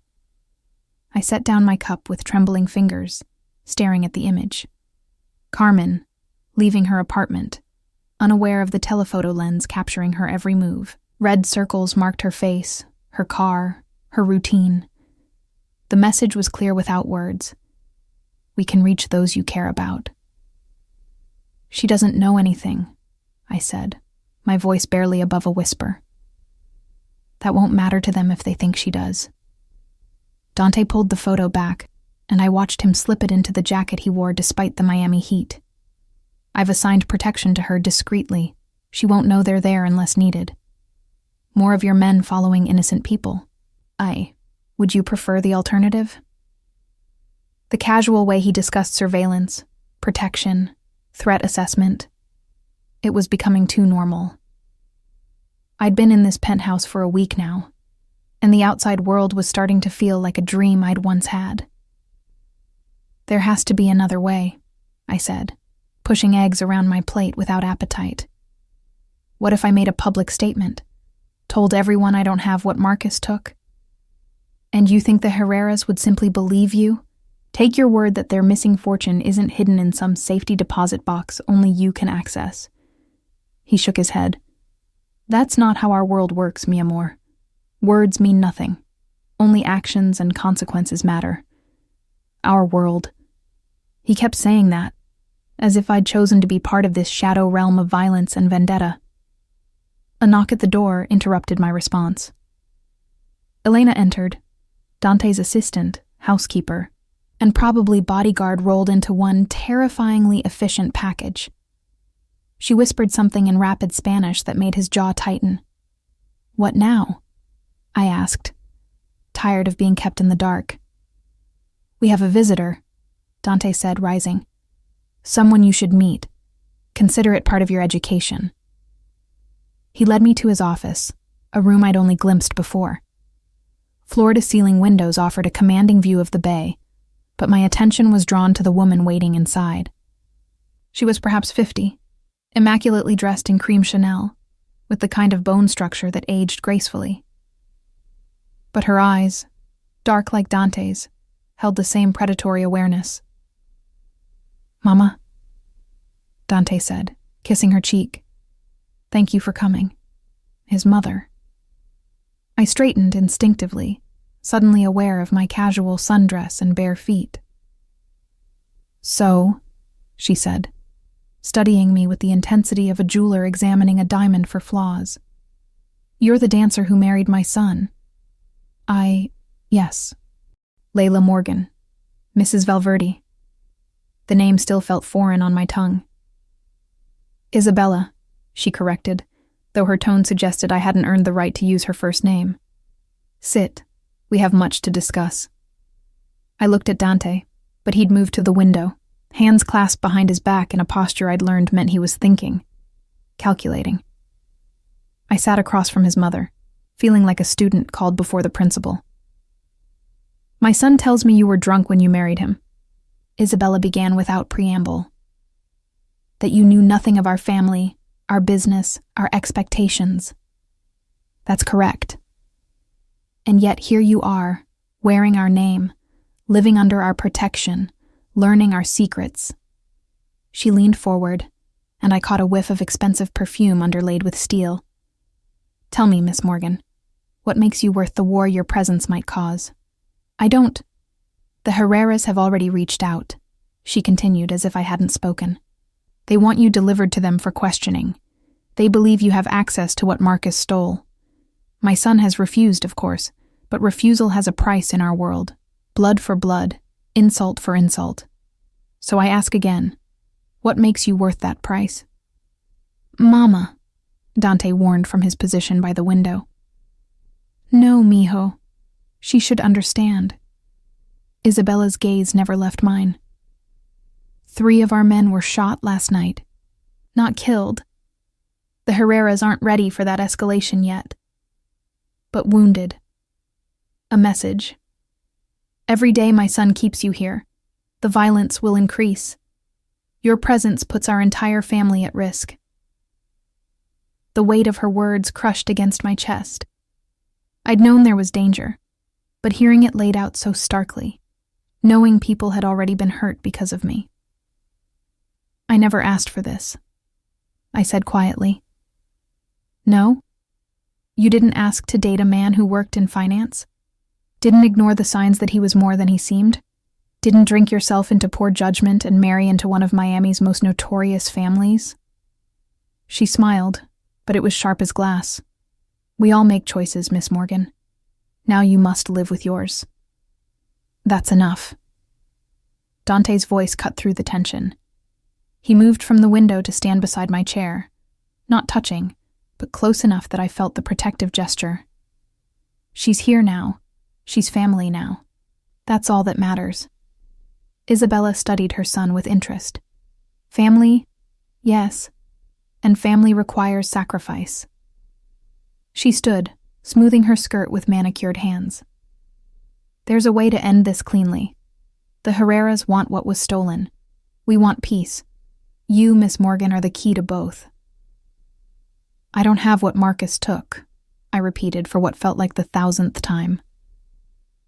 I set down my cup with trembling fingers, staring at the image. Carmen, leaving her apartment, unaware of the telephoto lens capturing her every move. Red circles marked her face, her car, her routine. The message was clear without words. "We can reach those you care about." "She doesn't know anything," I said, my voice barely above a whisper. "That won't matter to them if they think she does." Dante pulled the photo back, and I watched him slip it into the jacket he wore despite the Miami heat. "I've assigned protection to her discreetly. She won't know they're there unless needed. More of your men following innocent people. Would you prefer the alternative?" The casual way he discussed surveillance, protection, threat assessment. It was becoming too normal. I'd been in this penthouse for a week now, and the outside world was starting to feel like a dream I'd once had. "There has to be another way," I said, pushing eggs around my plate without appetite. "What if I made a public statement? Told everyone I don't have what Marcus took? And you think the Herreras would simply believe you? Take your word that their missing fortune isn't hidden in some safety deposit box only you can access?" He shook his head. "That's not how our world works, mi amor. Words mean nothing. Only actions and consequences matter. Our world." He kept saying that, as if I'd chosen to be part of this shadow realm of violence and vendetta. A knock at the door interrupted my response. Elena entered, Dante's assistant, housekeeper, and probably bodyguard rolled into one terrifyingly efficient package. She whispered something in rapid Spanish that made his jaw tighten. "What now?" I asked, tired of being kept in the dark. "We have a visitor," Dante said, rising. "Someone you should meet. Consider it part of your education." He led me to his office, a room I'd only glimpsed before. Floor-to-ceiling windows offered a commanding view of the bay, but my attention was drawn to the woman waiting inside. She was perhaps 50, immaculately dressed in cream Chanel, with the kind of bone structure that aged gracefully. But her eyes, dark like Dante's, held the same predatory awareness. "Mama," Dante said, kissing her cheek. "Thank you for coming." His mother. I straightened instinctively, suddenly aware of my casual sundress and bare feet. "So," she said, studying me with the intensity of a jeweler examining a diamond for flaws. "You're the dancer who married my son." Yes. Layla Morgan. Mrs. Valverde. The name still felt foreign on my tongue. "Isabella," she corrected, though her tone suggested I hadn't earned the right to use her first name. "Sit. We have much to discuss." I looked at Dante, but he'd moved to the window, hands clasped behind his back in a posture I'd learned meant he was thinking, calculating. I sat across from his mother, feeling like a student called before the principal. "My son tells me you were drunk when you married him," Isabella began without preamble. "That you knew nothing of our family, our business, our expectations." "That's correct." "And yet here you are, wearing our name, living under our protection, learning our secrets." She leaned forward, and I caught a whiff of expensive perfume underlaid with steel. "Tell me, Miss Morgan, what makes you worth the war your presence might cause?" "I don't..." The Herreras have already reached out, she continued as if I hadn't spoken. They want you delivered to them for questioning. They believe you have access to what Marcus stole. My son has refused, of course, but refusal has a price in our world. Blood for blood, insult for insult. So I ask again, what makes you worth that price? Mama, Dante warned from his position by the window. No, mijo. She should understand. Isabella's gaze never left mine. 3 of our men were shot last night. Not killed. The Herreras aren't ready for that escalation yet. But wounded. A message. Every day my son keeps you here, the violence will increase. Your presence puts our entire family at risk. The weight of her words crushed against my chest. I'd known there was danger, but hearing it laid out so starkly, knowing people had already been hurt because of me. I never asked for this, I said quietly. No? You didn't ask to date a man who worked in finance? Didn't ignore the signs that he was more than he seemed? Didn't drink yourself into poor judgment and marry into one of Miami's most notorious families? She smiled, but it was sharp as glass. We all make choices, Miss Morgan. Now you must live with yours. That's enough. Dante's voice cut through the tension. He moved from the window to stand beside my chair, not touching, but close enough that I felt the protective gesture. She's here now. She's family now. That's all that matters. Isabella studied her son with interest. Family? Yes. And family requires sacrifice. She stood, smoothing her skirt with manicured hands. There's a way to end this cleanly. The Herreras want what was stolen. We want peace. You, Miss Morgan, are the key to both. I don't have what Marcus took, I repeated for what felt like the 1,000th time.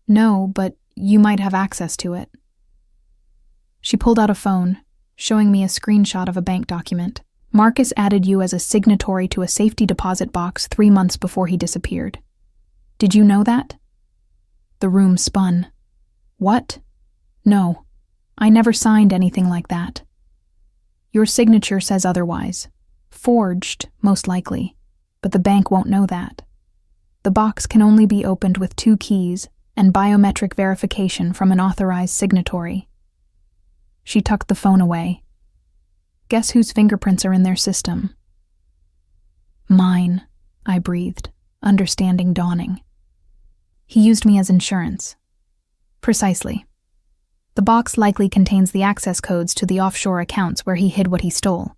No, but you might have access to it. She pulled out a phone, showing me a screenshot of a bank document. Marcus added you as a signatory to a safety deposit box 3 months before he disappeared. Did you know that? The room spun. What? No, I never signed anything like that. Your signature says otherwise. Forged, most likely, but the bank won't know that. The box can only be opened with 2 keys and biometric verification from an authorized signatory. She tucked the phone away. Guess whose fingerprints are in their system? Mine, I breathed, understanding dawning. He used me as insurance. Precisely. The box likely contains the access codes to the offshore accounts where he hid what he stole.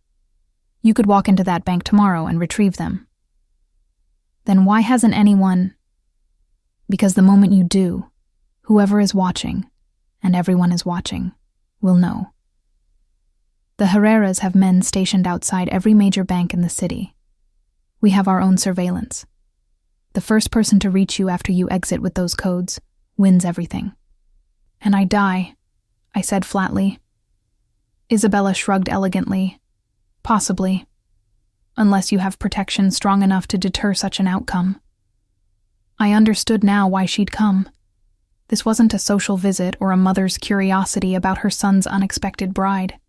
You could walk into that bank tomorrow and retrieve them. Then why hasn't anyone? Because the moment you do, whoever is watching, and everyone is watching, will know. The Herreras have men stationed outside every major bank in the city. We have our own surveillance. The first person to reach you after you exit with those codes wins everything. And I die, I said flatly. Isabella shrugged elegantly. Possibly. Unless you have protection strong enough to deter such an outcome. I understood now why she'd come. This wasn't a social visit or a mother's curiosity about her son's unexpected bride.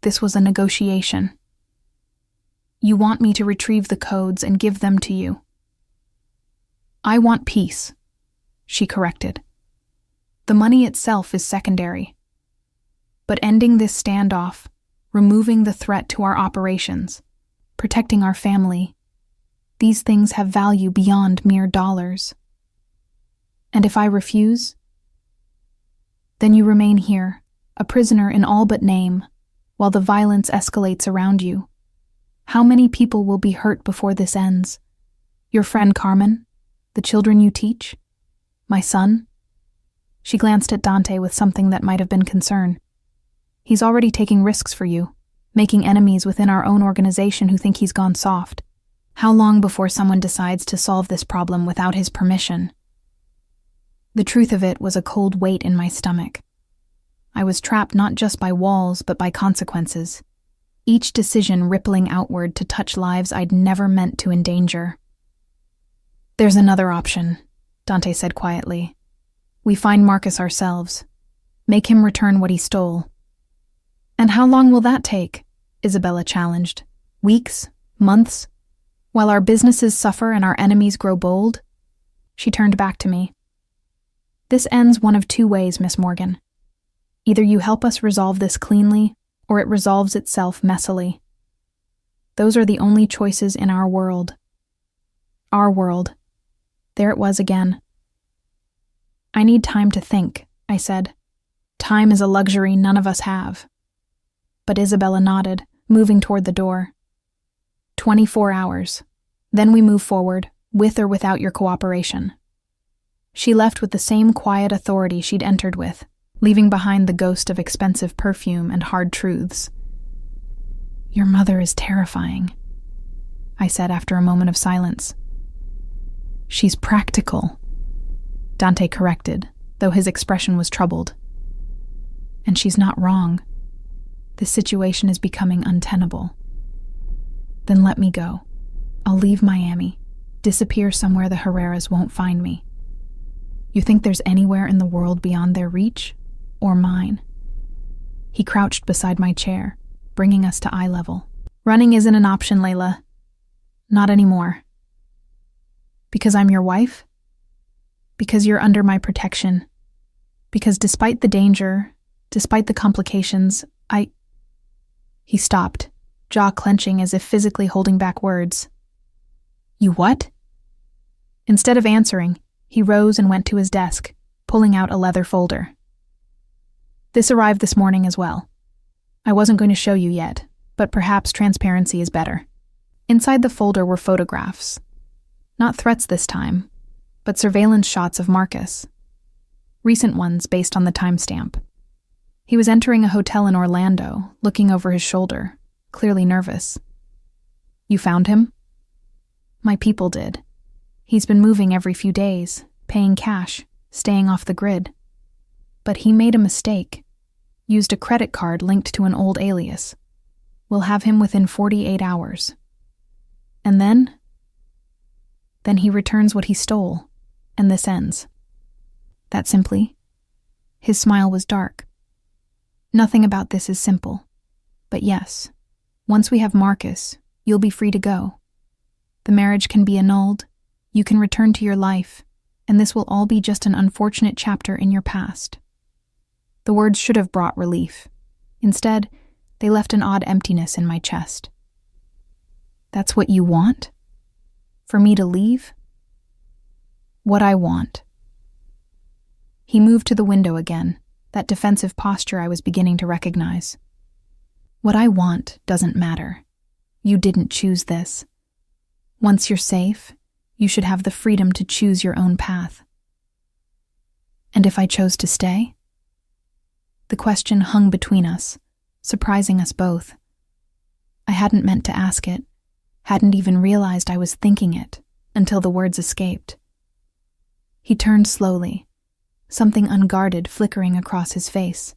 This was a negotiation. You want me to retrieve the codes and give them to you. I want peace, she corrected. The money itself is secondary. But ending this standoff, removing the threat to our operations, protecting our family, these things have value beyond mere dollars. And if I refuse, then you remain here, a prisoner in all but name, while the violence escalates around you. How many people will be hurt before this ends? Your friend Carmen? The children you teach? My son? She glanced at Dante with something that might have been concern. He's already taking risks for you, making enemies within our own organization who think he's gone soft. How long before someone decides to solve this problem without his permission? The truth of it was a cold weight in my stomach. I was trapped not just by walls, but by consequences. Each decision rippling outward to touch lives I'd never meant to endanger. There's another option, Dante said quietly. We find Marcus ourselves. Make him return what he stole. And how long will that take? Isabella challenged. Weeks? Months? While our businesses suffer and our enemies grow bold? She turned back to me. This ends one of two ways, Miss Morgan. Either you help us resolve this cleanly, or it resolves itself messily. Those are the only choices in our world. Our world. There it was again. I need time to think, I said. Time is a luxury none of us have. But Isabella nodded, moving toward the door. 24 hours. Then we move forward, with or without your cooperation. She left with the same quiet authority she'd entered with, leaving behind the ghost of expensive perfume and hard truths. Your mother is terrifying, I said after a moment of silence. She's practical, Dante corrected, though his expression was troubled. And she's not wrong. This situation is becoming untenable. Then let me go. I'll leave Miami, disappear somewhere the Herreras won't find me. You think there's anywhere in the world beyond their reach? Or mine? He crouched beside my chair, bringing us to eye level. Running isn't an option, Layla. Not anymore. Because I'm your wife? Because you're under my protection. Because despite the danger, despite the complications, He stopped, jaw clenching as if physically holding back words. You what? Instead of answering, he rose and went to his desk, pulling out a leather folder. This arrived this morning as well. I wasn't going to show you yet, but perhaps transparency is better. Inside the folder were photographs. Not threats this time, but surveillance shots of Marcus. Recent ones based on the timestamp. He was entering a hotel in Orlando, looking over his shoulder, clearly nervous. You found him? My people did. He's been moving every few days, paying cash, staying off the grid. But he made a mistake. Used a credit card linked to an old alias. We'll have him within 48 hours. And then? Then he returns what he stole, and this ends. That simply. His smile was dark. Nothing about this is simple. But yes, once we have Marcus, you'll be free to go. The marriage can be annulled, you can return to your life, and this will all be just an unfortunate chapter in your past. The words should have brought relief. Instead, they left an odd emptiness in my chest. That's what you want? For me to leave? What I want. He moved to the window again, that defensive posture I was beginning to recognize. What I want doesn't matter. You didn't choose this. Once you're safe, you should have the freedom to choose your own path. And if I chose to stay? The question hung between us, surprising us both. I hadn't meant to ask it, hadn't even realized I was thinking it, until the words escaped. He turned slowly, something unguarded flickering across his face.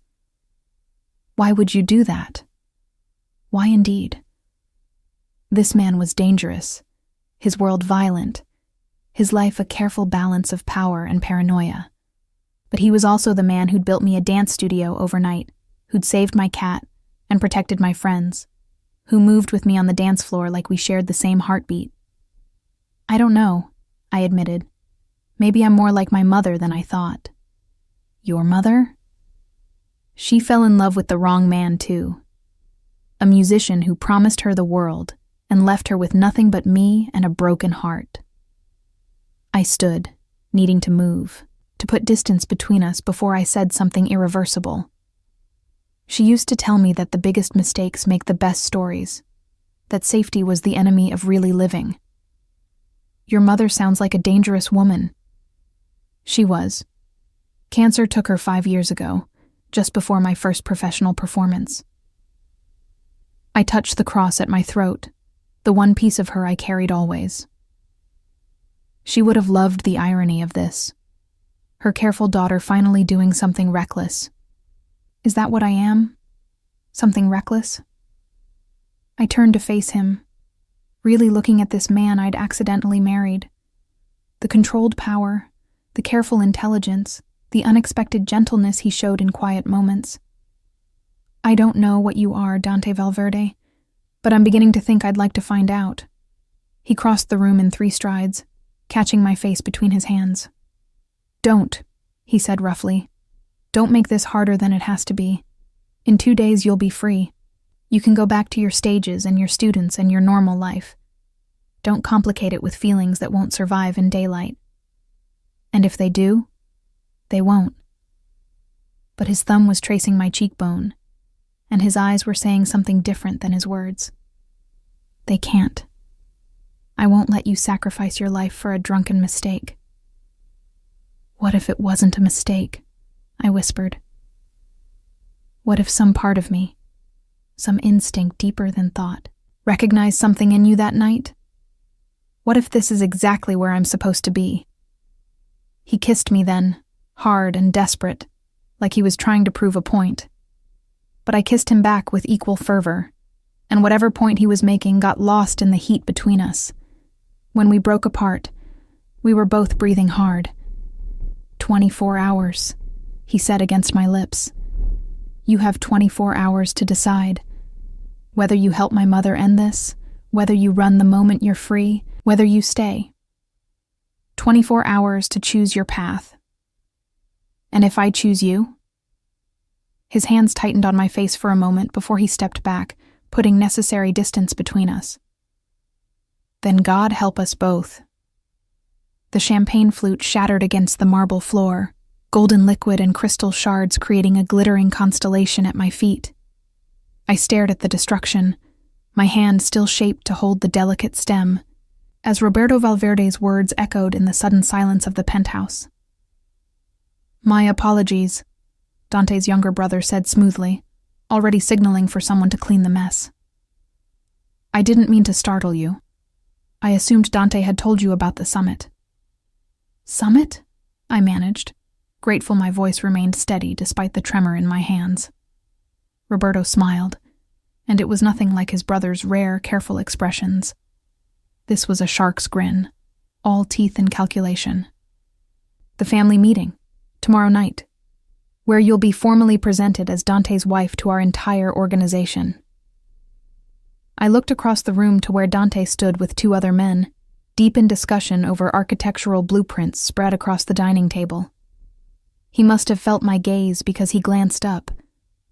Why would you do that? Why indeed? This man was dangerous, his world violent, his life a careful balance of power and paranoia. But he was also the man who'd built me a dance studio overnight, who'd saved my cat and protected my friends, who moved with me on the dance floor like we shared the same heartbeat. I don't know, I admitted. Maybe I'm more like my mother than I thought. Your mother? She fell in love with the wrong man, too. A musician who promised her the world and left her with nothing but me and a broken heart. I stood, needing to move, to put distance between us before I said something irreversible. She used to tell me that the biggest mistakes make the best stories, that safety was the enemy of really living. Your mother sounds like a dangerous woman. She was. Cancer took her 5 years ago, just before my first professional performance. I touched the cross at my throat, the one piece of her I carried always. She would have loved the irony of this. Her careful daughter finally doing something reckless. Is that what I am? Something reckless? I turned to face him, really looking at this man I'd accidentally married. The controlled power, the careful intelligence, the unexpected gentleness he showed in quiet moments. "I don't know what you are, Dante Valverde, but I'm beginning to think I'd like to find out." He crossed the room in 3 strides, catching my face between his hands. "Don't," he said roughly. "Don't make this harder than it has to be. In 2 days you'll be free. You can go back to your stages and your students and your normal life. Don't complicate it with feelings that won't survive in daylight. And if they do, they won't." But his thumb was tracing my cheekbone, and his eyes were saying something different than his words. "They can't. I won't let you sacrifice your life for a drunken mistake." "What if it wasn't a mistake?" I whispered. "What if some part of me, some instinct deeper than thought, recognized something in you that night? What if this is exactly where I'm supposed to be?" He kissed me then, hard and desperate, like he was trying to prove a point. But I kissed him back with equal fervor, and whatever point he was making got lost in the heat between us. When we broke apart, we were both breathing hard. 24 hours, he said against my lips. "You have 24 hours to decide. Whether you help my mother end this, whether you run the moment you're free, whether you stay. 24 hours to choose your path. And if I choose you?" His hands tightened on my face for a moment before he stepped back, putting necessary distance between us. "Then God help us both." The champagne flute shattered against the marble floor, golden liquid and crystal shards creating a glittering constellation at my feet. I stared at the destruction, my hand still shaped to hold the delicate stem, as Roberto Valverde's words echoed in the sudden silence of the penthouse. "My apologies," Dante's younger brother said smoothly, already signaling for someone to clean the mess. "I didn't mean to startle you. I assumed Dante had told you about the summit." "Summit?" I managed, grateful my voice remained steady despite the tremor in my hands. Roberto smiled, and it was nothing like his brother's rare, careful expressions. This was a shark's grin, all teeth and calculation. "The family meeting, tomorrow night, where you'll be formally presented as Dante's wife to our entire organization." I looked across the room to where Dante stood with 2 other men, deep in discussion over architectural blueprints spread across the dining table. He must have felt my gaze because he glanced up,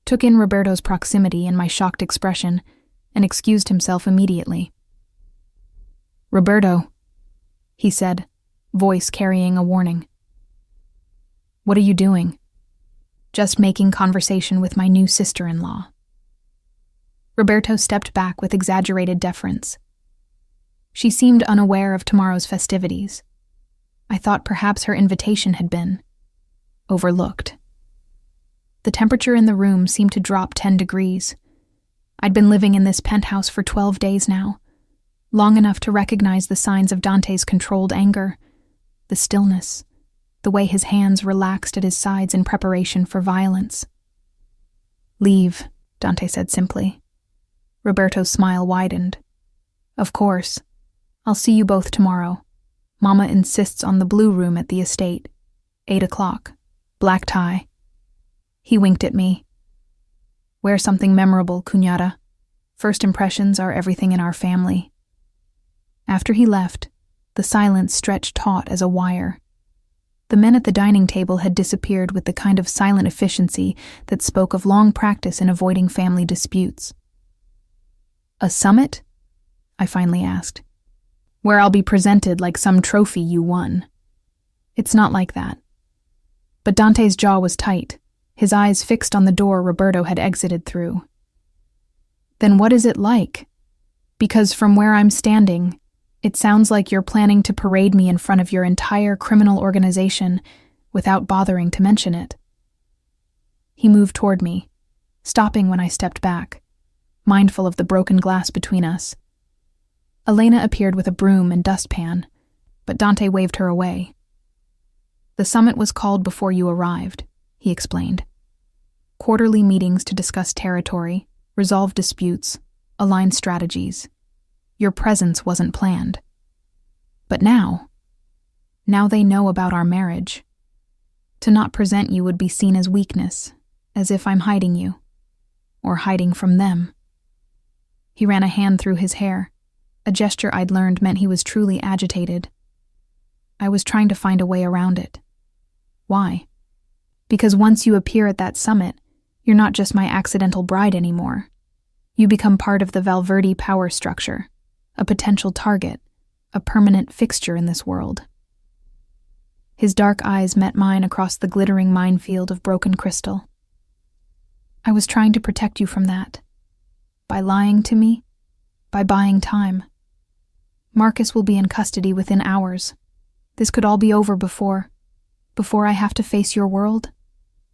took in Roberto's proximity and my shocked expression, and excused himself immediately. "Roberto," he said, voice carrying a warning. "What are you doing?" "Just making conversation with my new sister-in-law." Roberto stepped back with exaggerated deference. She seemed unaware of tomorrow's festivities. I thought perhaps her invitation had been overlooked. The temperature in the room seemed to drop 10 degrees. I'd been living in this penthouse for 12 days now, long enough to recognize the signs of Dante's controlled anger, the stillness, the way his hands relaxed at his sides in preparation for violence. "Leave," Dante said simply. Roberto's smile widened. "Of course. I'll see you both tomorrow. Mama insists on the blue room at the estate. 8 o'clock. Black tie." He winked at me. "Wear something memorable, cuñada. First impressions are everything in our family." After he left, the silence stretched taut as a wire. The men at the dining table had disappeared with the kind of silent efficiency that spoke of long practice in avoiding family disputes. "A summit?" I finally asked. "Where I'll be presented like some trophy you won." "It's not like that." But Dante's jaw was tight, his eyes fixed on the door Roberto had exited through. "Then what is it like? Because from where I'm standing, it sounds like you're planning to parade me in front of your entire criminal organization without bothering to mention it." He moved toward me, stopping when I stepped back, mindful of the broken glass between us. Elena appeared with a broom and dustpan, but Dante waved her away. "The summit was called before you arrived," he explained. "Quarterly meetings to discuss territory, resolve disputes, align strategies. Your presence wasn't planned. But now they know about our marriage. To not present you would be seen as weakness, as if I'm hiding you, or hiding from them. He ran a hand through his hair. A gesture I'd learned meant he was truly agitated. I was trying to find a way around it. Why? Because once you appear at that summit, you're not just my accidental bride anymore. You become part of the Valverde power structure, a potential target, a permanent fixture in this world. His dark eyes met mine across the glittering minefield of broken crystal. I was trying to protect you from that. By lying to me, by buying time. Marcus will be in custody within hours. This could all be over before I have to face your world.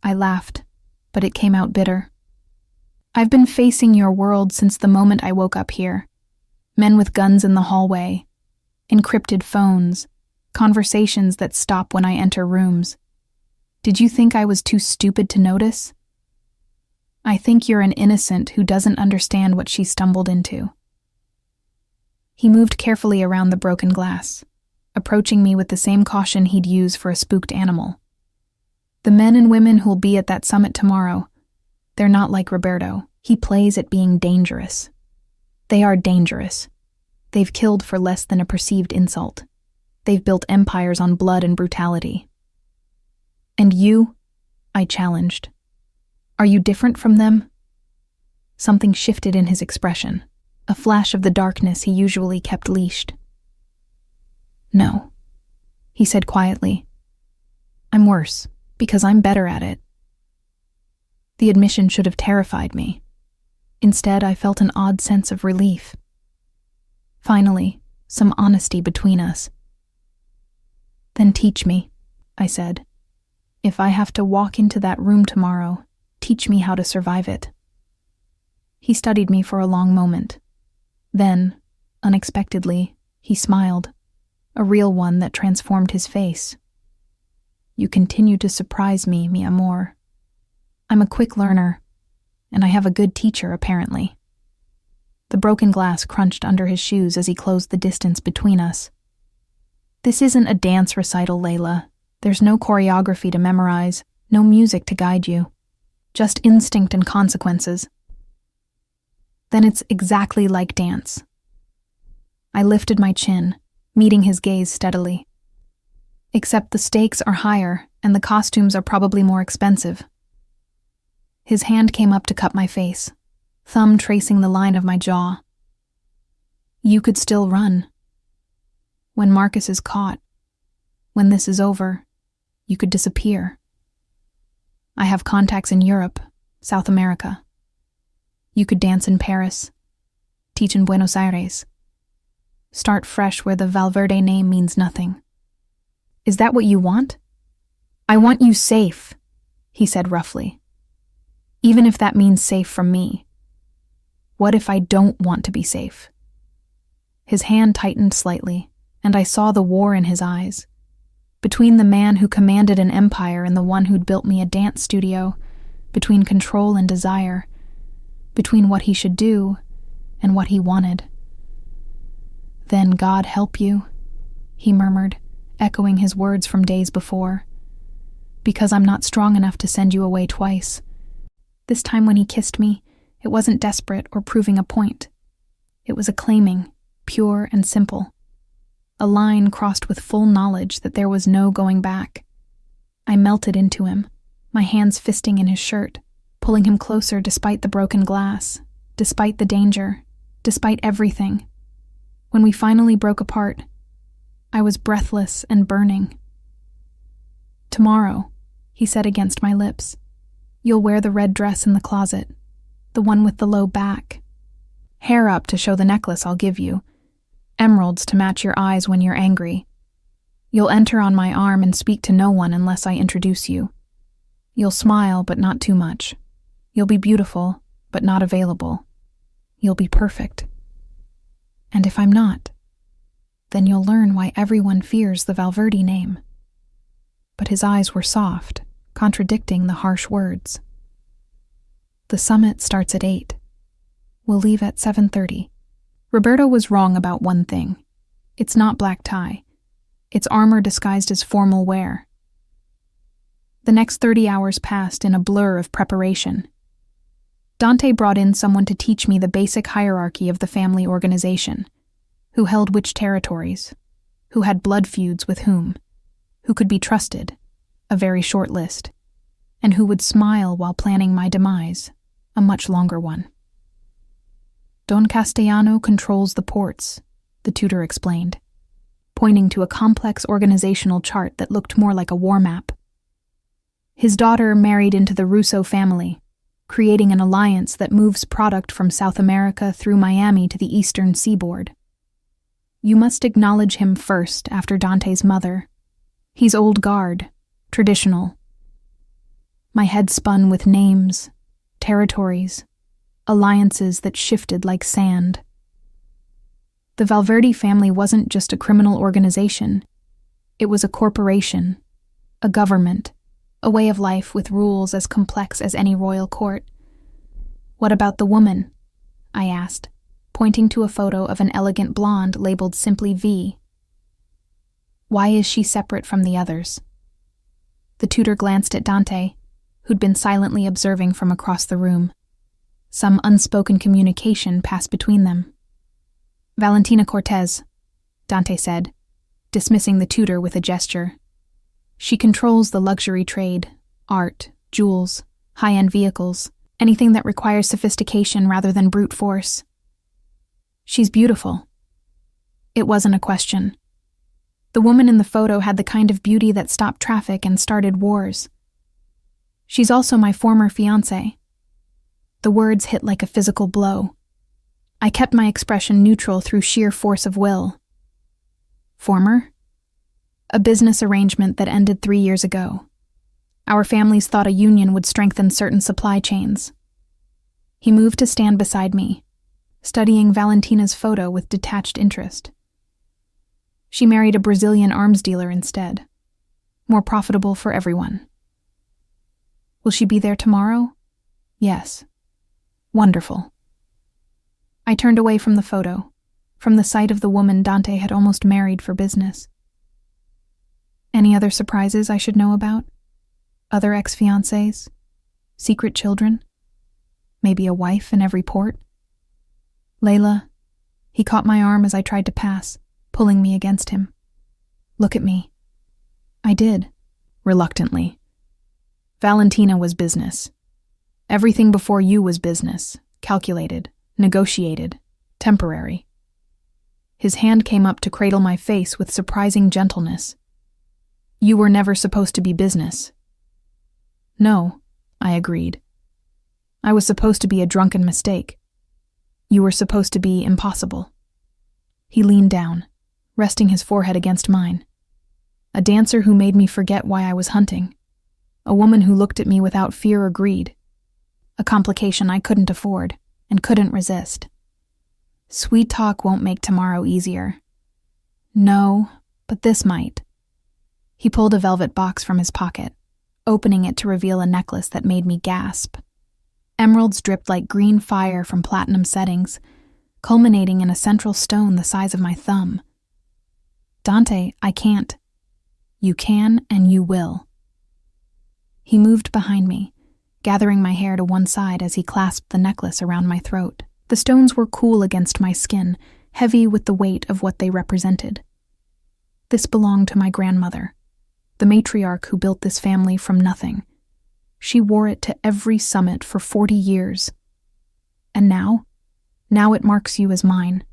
I laughed, but it came out bitter. I've been facing your world since the moment I woke up here. Men with guns in the hallway, encrypted phones, conversations that stop when I enter rooms. Did you think I was too stupid to notice? I think you're an innocent who doesn't understand what she stumbled into. He moved carefully around the broken glass, approaching me with the same caution he'd use for a spooked animal. The men and women who'll be at that summit tomorrow, they're not like Roberto. He plays at being dangerous. They are dangerous. They've killed for less than a perceived insult. They've built empires on blood and brutality. And you? I challenged. Are you different from them? Something shifted in his expression, a flash of the darkness he usually kept leashed. No, he said quietly. I'm worse, because I'm better at it. The admission should have terrified me. Instead, I felt an odd sense of relief. Finally, some honesty between us. Then teach me, I said. If I have to walk into that room tomorrow, teach me how to survive it. He studied me for a long moment. Then, unexpectedly, he smiled, a real one that transformed his face. You continue to surprise me, mi amor. I'm a quick learner, and I have a good teacher, apparently. The broken glass crunched under his shoes as he closed the distance between us. This isn't a dance recital, Layla. There's no choreography to memorize, no music to guide you. Just instinct and consequences. Then it's exactly like dance. I lifted my chin, meeting his gaze steadily. Except the stakes are higher, and the costumes are probably more expensive. His hand came up to cup my face, thumb tracing the line of my jaw. You could still run. When Marcus is caught, when this is over, you could disappear. I have contacts in Europe, South America. You could dance in Paris, teach in Buenos Aires. Start fresh where the Valverde name means nothing. Is that what you want? I want you safe, he said roughly. Even if that means safe from me. What if I don't want to be safe? His hand tightened slightly, and I saw the war in his eyes. Between the man who commanded an empire and the one who'd built me a dance studio, between control and desire, between what he should do and what he wanted. Then God help you, he murmured, echoing his words from days before. Because I'm not strong enough to send you away twice. This time when he kissed me, it wasn't desperate or proving a point. It was acclaiming, pure and simple. A line crossed with full knowledge that there was no going back. I melted into him, my hands fisting in his shirt, pulling him closer despite the broken glass, despite the danger, despite everything. When we finally broke apart, I was breathless and burning. Tomorrow, he said against my lips, you'll wear the red dress in the closet, the one with the low back. Hair up to show the necklace I'll give you. Emeralds to match your eyes when you're angry. You'll enter on my arm and speak to no one unless I introduce you. You'll smile, but not too much. You'll be beautiful, but not available. You'll be perfect. And if I'm not, then you'll learn why everyone fears the Valverde name. But his eyes were soft, contradicting the harsh words. The summit starts at 8. We'll leave at 7:30. Roberto was wrong about one thing. It's not black tie. It's armor disguised as formal wear. The next 30 hours passed in a blur of preparation. Dante brought in someone to teach me the basic hierarchy of the family organization. Who held which territories, who had blood feuds with whom, who could be trusted, a very short list, and who would smile while planning my demise, a much longer one. Don Castellano controls the ports, the tutor explained, pointing to a complex organizational chart that looked more like a war map. His daughter married into the Russo family, creating an alliance that moves product from South America through Miami to the eastern seaboard. You must acknowledge him first after Dante's mother. He's old guard, traditional. My head spun with names, territories, alliances that shifted like sand. The Valverde family wasn't just a criminal organization. It was a corporation, a government, a way of life with rules as complex as any royal court. What about the woman? I asked, pointing to a photo of an elegant blonde labeled simply V. Why is she separate from the others? The tutor glanced at Dante, who'd been silently observing from across the room. Some unspoken communication passed between them. Valentina Cortez, Dante said, dismissing the tutor with a gesture. She controls the luxury trade, art, jewels, high-end vehicles, anything that requires sophistication rather than brute force. She's beautiful. It wasn't a question. The woman in the photo had the kind of beauty that stopped traffic and started wars. She's also my former fiancé. The words hit like a physical blow. I kept my expression neutral through sheer force of will. Former? A business arrangement that ended 3 years ago. Our families thought a union would strengthen certain supply chains. He moved to stand beside me, studying Valentina's photo with detached interest. She married a Brazilian arms dealer instead. More profitable for everyone. Will she be there tomorrow? Yes. Wonderful. I turned away from the photo, from the sight of the woman Dante had almost married for business. Any other surprises I should know about? Other ex-fiancés? Secret children? Maybe a wife in every port? Layla, he caught my arm as I tried to pass, pulling me against him. Look at me. I did, reluctantly. Valentina was business. Everything before you was business, calculated, negotiated, temporary. His hand came up to cradle my face with surprising gentleness. You were never supposed to be business. No, I agreed. I was supposed to be a drunken mistake. You were supposed to be impossible. He leaned down, resting his forehead against mine. A dancer who made me forget why I was hunting. A woman who looked at me without fear or greed. A complication I couldn't afford and couldn't resist. Sweet talk won't make tomorrow easier. No, but this might. He pulled a velvet box from his pocket, opening it to reveal a necklace that made me gasp. Emeralds dripped like green fire from platinum settings, culminating in a central stone the size of my thumb. Dante, I can't. You can and you will. He moved behind me, gathering my hair to one side as he clasped the necklace around my throat. The stones were cool against my skin, heavy with the weight of what they represented. This belonged to my grandmother, the matriarch who built this family from nothing. She wore it to every summit for 40 years. And now it marks you as mine,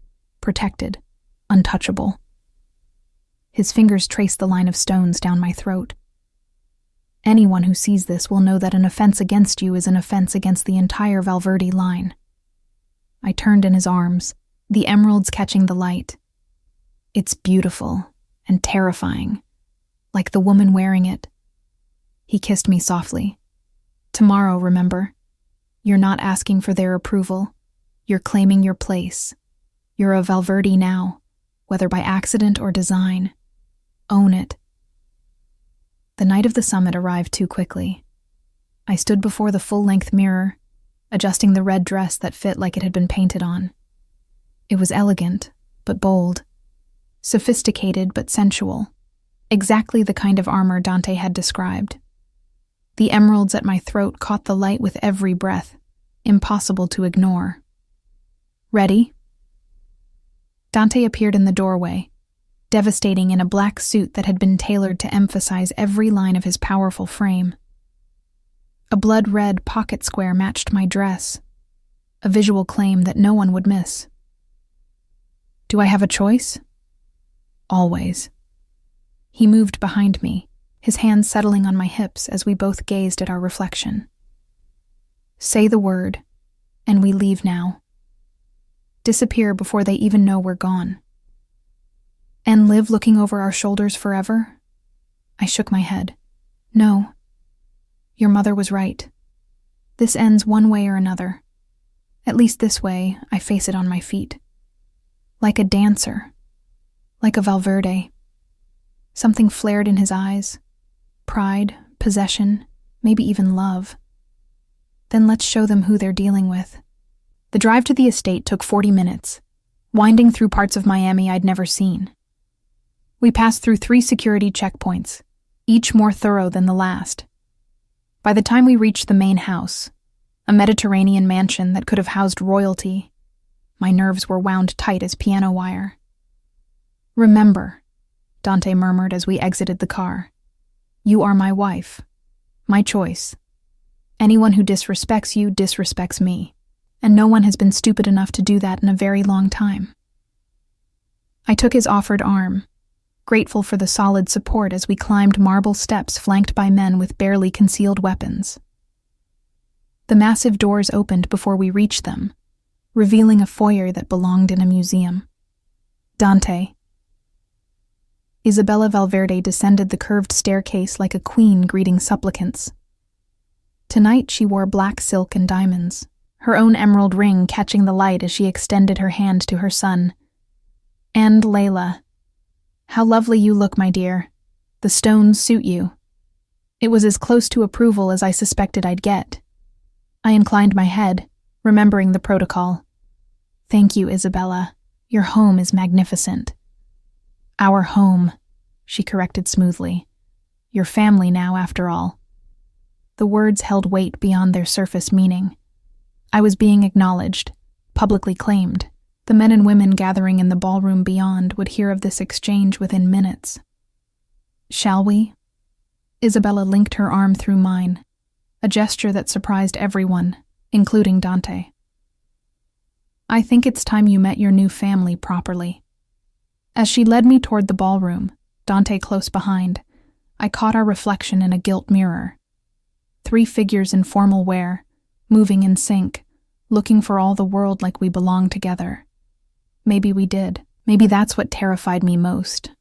protected, untouchable. His fingers traced the line of stones down my throat. Anyone who sees this will know that an offense against you is an offense against the entire Valverde line. I turned in his arms, the emeralds catching the light. It's beautiful and terrifying, like the woman wearing it. He kissed me softly. Tomorrow, remember, you're not asking for their approval. You're claiming your place. You're a Valverde now, whether by accident or design. Own it. The night of the summit arrived too quickly. I stood before the full-length mirror, adjusting the red dress that fit like it had been painted on. It was elegant, but bold. Sophisticated, but sensual. Exactly the kind of armor Dante had described. The emeralds at my throat caught the light with every breath, impossible to ignore. Ready? Dante appeared in the doorway, devastating in a black suit that had been tailored to emphasize every line of his powerful frame. A blood-red pocket square matched my dress, a visual claim that no one would miss. Do I have a choice? Always. He moved behind me, his hands settling on my hips as we both gazed at our reflection. Say the word, and we leave now. Disappear before they even know we're gone. And live looking over our shoulders forever? I shook my head. No. Your mother was right. This ends one way or another. At least this way, I face it on my feet. Like a dancer. Like a Valverde. Something flared in his eyes. Pride, possession, maybe even love. Then let's show them who they're dealing with. The drive to the estate took 40 minutes, winding through parts of Miami I'd never seen. We passed through 3 security checkpoints, each more thorough than the last. By the time we reached the main house, a Mediterranean mansion that could have housed royalty, my nerves were wound tight as piano wire. Remember, Dante murmured as we exited the car, you are my wife, my choice. Anyone who disrespects you disrespects me, and no one has been stupid enough to do that in a very long time. I took his offered arm, grateful for the solid support as we climbed marble steps flanked by men with barely concealed weapons. The massive doors opened before we reached them, revealing a foyer that belonged in a museum. Dante. Isabella Valverde descended the curved staircase like a queen greeting supplicants. Tonight she wore black silk and diamonds, her own emerald ring catching the light as she extended her hand to her son. And Layla. How lovely you look, my dear. The stones suit you. It was as close to approval as I suspected I'd get. I inclined my head, remembering the protocol. Thank you, Isabella. Your home is magnificent. Our home, she corrected smoothly. Your family now, after all. The words held weight beyond their surface meaning. I was being acknowledged, publicly claimed. The men and women gathering in the ballroom beyond would hear of this exchange within minutes. Shall we? Isabella linked her arm through mine, a gesture that surprised everyone, including Dante. I think it's time you met your new family properly. As she led me toward the ballroom, Dante close behind, I caught our reflection in a gilt mirror. 3 figures in formal wear, moving in sync, looking for all the world like we belonged together. Maybe we did. Maybe that's what terrified me most.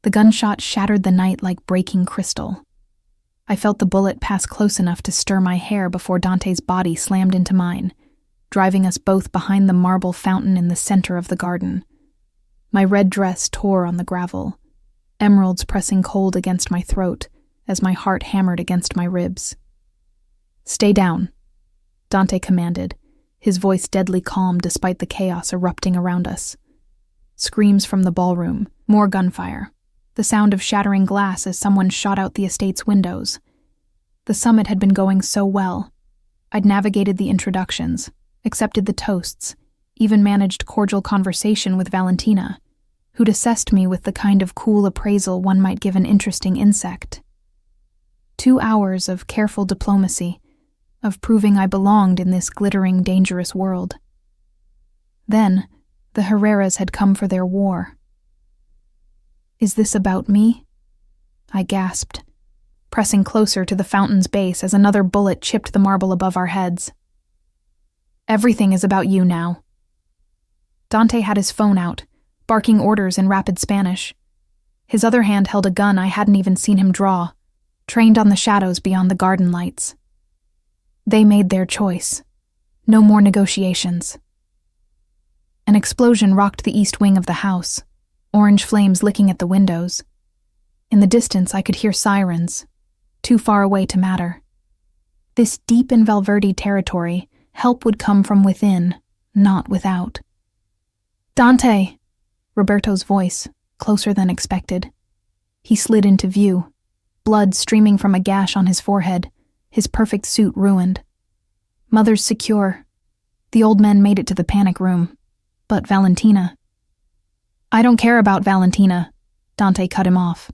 The gunshot shattered the night like breaking crystal. I felt the bullet pass close enough to stir my hair before Dante's body slammed into mine, driving us both behind the marble fountain in the center of the garden. My red dress tore on the gravel, emeralds pressing cold against my throat as my heart hammered against my ribs. Stay down, Dante commanded, his voice deadly calm despite the chaos erupting around us. Screams from the ballroom, more gunfire, the sound of shattering glass as someone shot out the estate's windows. The summit had been going so well. I'd navigated the introductions, accepted the toasts, even managed cordial conversation with Valentina, who'd assessed me with the kind of cool appraisal one might give an interesting insect. 2 hours of careful diplomacy, of proving I belonged in this glittering, dangerous world. Then, the Herreras had come for their war. Is this about me? I gasped, pressing closer to the fountain's base as another bullet chipped the marble above our heads. Everything is about you now. Dante had his phone out, barking orders in rapid Spanish. His other hand held a gun I hadn't even seen him draw, trained on the shadows beyond the garden lights. They made their choice. No more negotiations. An explosion rocked the east wing of the house, orange flames licking at the windows. In the distance, I could hear sirens, too far away to matter. This deep in Valverde territory, help would come from within, not without. Dante! Roberto's voice, closer than expected. He slid into view, blood streaming from a gash on his forehead, his perfect suit ruined. Mother's secure. The old men made it to the panic room. But Valentina... I don't care about Valentina, Dante cut him off.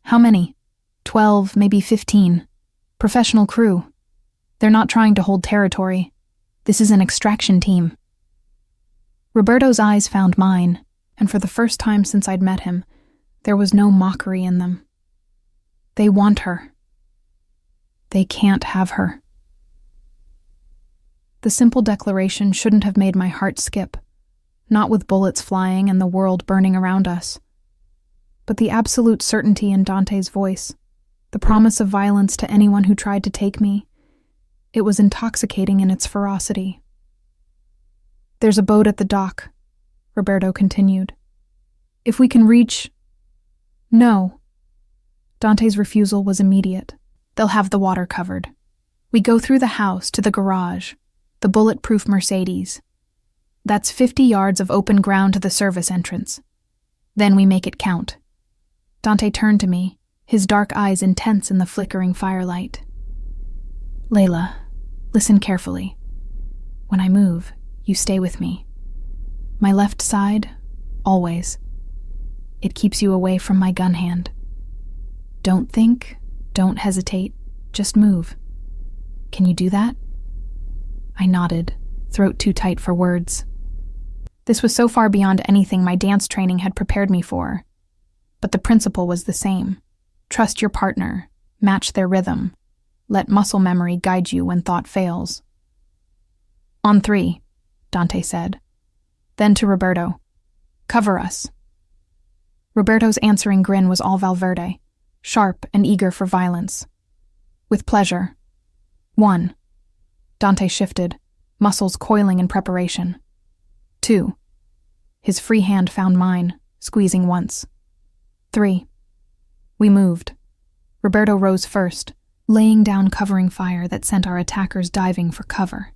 How many? 12, maybe 15. Professional crew. They're not trying to hold territory. This is an extraction team. Roberto's eyes found mine, and for the first time since I'd met him, there was no mockery in them. They want her. They can't have her. The simple declaration shouldn't have made my heart skip, not with bullets flying and the world burning around us. But the absolute certainty in Dante's voice, the promise of violence to anyone who tried to take me, it was intoxicating in its ferocity. There's a boat at the dock, Roberto continued. If we can reach... No. Dante's refusal was immediate. They'll have the water covered. We go through the house to the garage, the bulletproof Mercedes. That's 50 yards of open ground to the service entrance. Then we make it count. Dante turned to me, his dark eyes intense in the flickering firelight. Layla, listen carefully. When I move, you stay with me. My left side, always. It keeps you away from my gun hand. Don't think, don't hesitate, just move. Can you do that? I nodded, throat too tight for words. This was so far beyond anything my dance training had prepared me for. But the principle was the same. Trust your partner, match their rhythm. Let muscle memory guide you when thought fails. On 3, Dante said. Then to Roberto. Cover us. Roberto's answering grin was all Valverde, sharp and eager for violence. With pleasure. 1. Dante shifted, muscles coiling in preparation. 2. His free hand found mine, squeezing once. 3. We moved. Roberto rose first, laying down covering fire that sent our attackers diving for cover.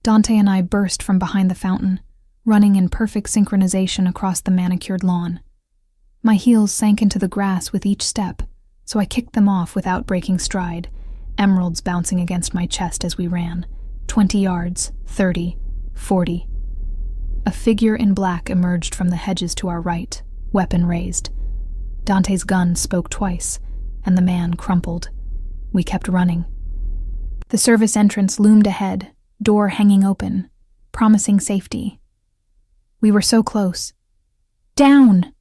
Dante and I burst from behind the fountain, running in perfect synchronization across the manicured lawn. My heels sank into the grass with each step, so I kicked them off without breaking stride, emeralds bouncing against my chest as we ran. 20 yards, 30, 40. A figure in black emerged from the hedges to our right, weapon raised. Dante's gun spoke twice, and the man crumpled. We kept running. The service entrance loomed ahead, door hanging open, promising safety. We were so close. Down!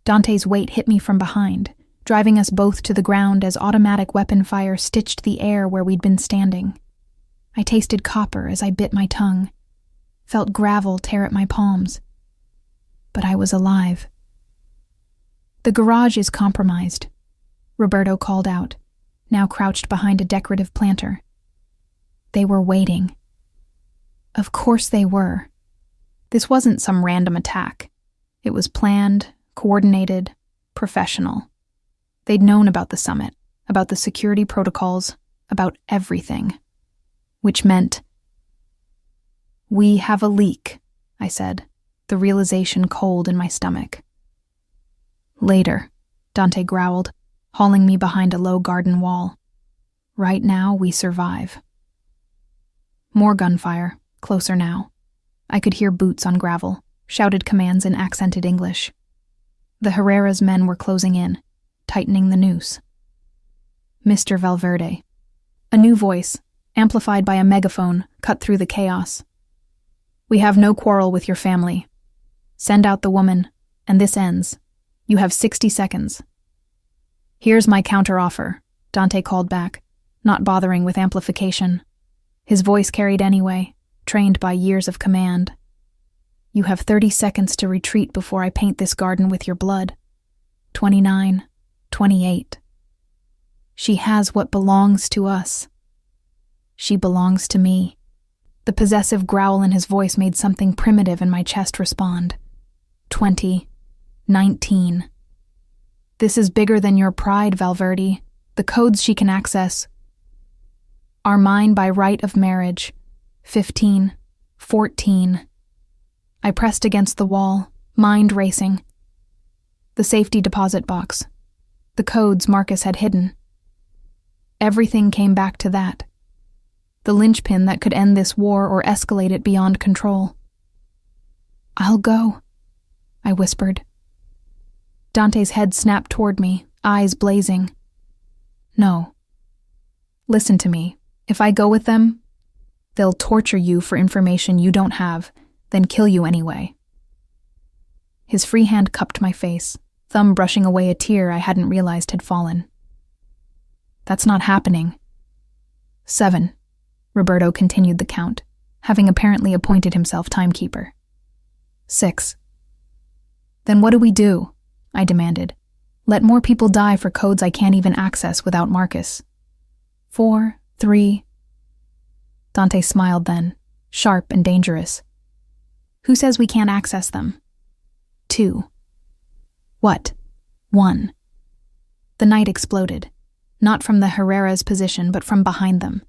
Dante's weight hit me from behind, driving us both to the ground as automatic weapon fire stitched the air where we'd been standing. I tasted copper as I bit my tongue, felt gravel tear at my palms. But I was alive. The garage is compromised, Roberto called out, now crouched behind a decorative planter. They were waiting. Of course they were. This wasn't some random attack. It was planned, coordinated, professional. They'd known about the summit, about the security protocols, about everything. Which meant... We have a leak, I said, the realization cold in my stomach. Later, Dante growled, hauling me behind a low garden wall. Right now, we survive. More gunfire, closer now. I could hear boots on gravel, shouted commands in accented English. The Herrera's men were closing in, tightening the noose. Mr. Valverde. A new voice, amplified by a megaphone, cut through the chaos. We have no quarrel with your family. Send out the woman, and this ends. You have 60 seconds. Here's my counteroffer, Dante called back, not bothering with amplification. His voice carried anyway, trained by years of command. You have 30 seconds to retreat before I paint this garden with your blood. 29, 28. She has what belongs to us. She belongs to me. The possessive growl in his voice made something primitive in my chest respond. 20, 19. This is bigger than your pride, Valverde. The codes she can access are mine by right of marriage. 15, 14. I pressed against the wall, mind racing. The safety deposit box. the codes Marcus had hidden. Everything came back to that. The linchpin that could end this war or escalate it beyond control. "I'll go," I whispered. Dante's head snapped toward me, eyes blazing. "No. Listen to me. If I go with them, they'll torture you for information you don't have, then kill you anyway." His free hand cupped my face, thumb brushing away a tear I hadn't realized had fallen. "That's not happening." 7. Roberto continued the count, having apparently appointed himself timekeeper. 6. "Then what do we do?" I demanded. "Let more people die for codes I can't even access without Marcus." 4, 3. Dante smiled then, sharp and dangerous. "Who says we can't access them?" 2. "What?" 1. The night exploded, not from the Herrera's position but from behind them.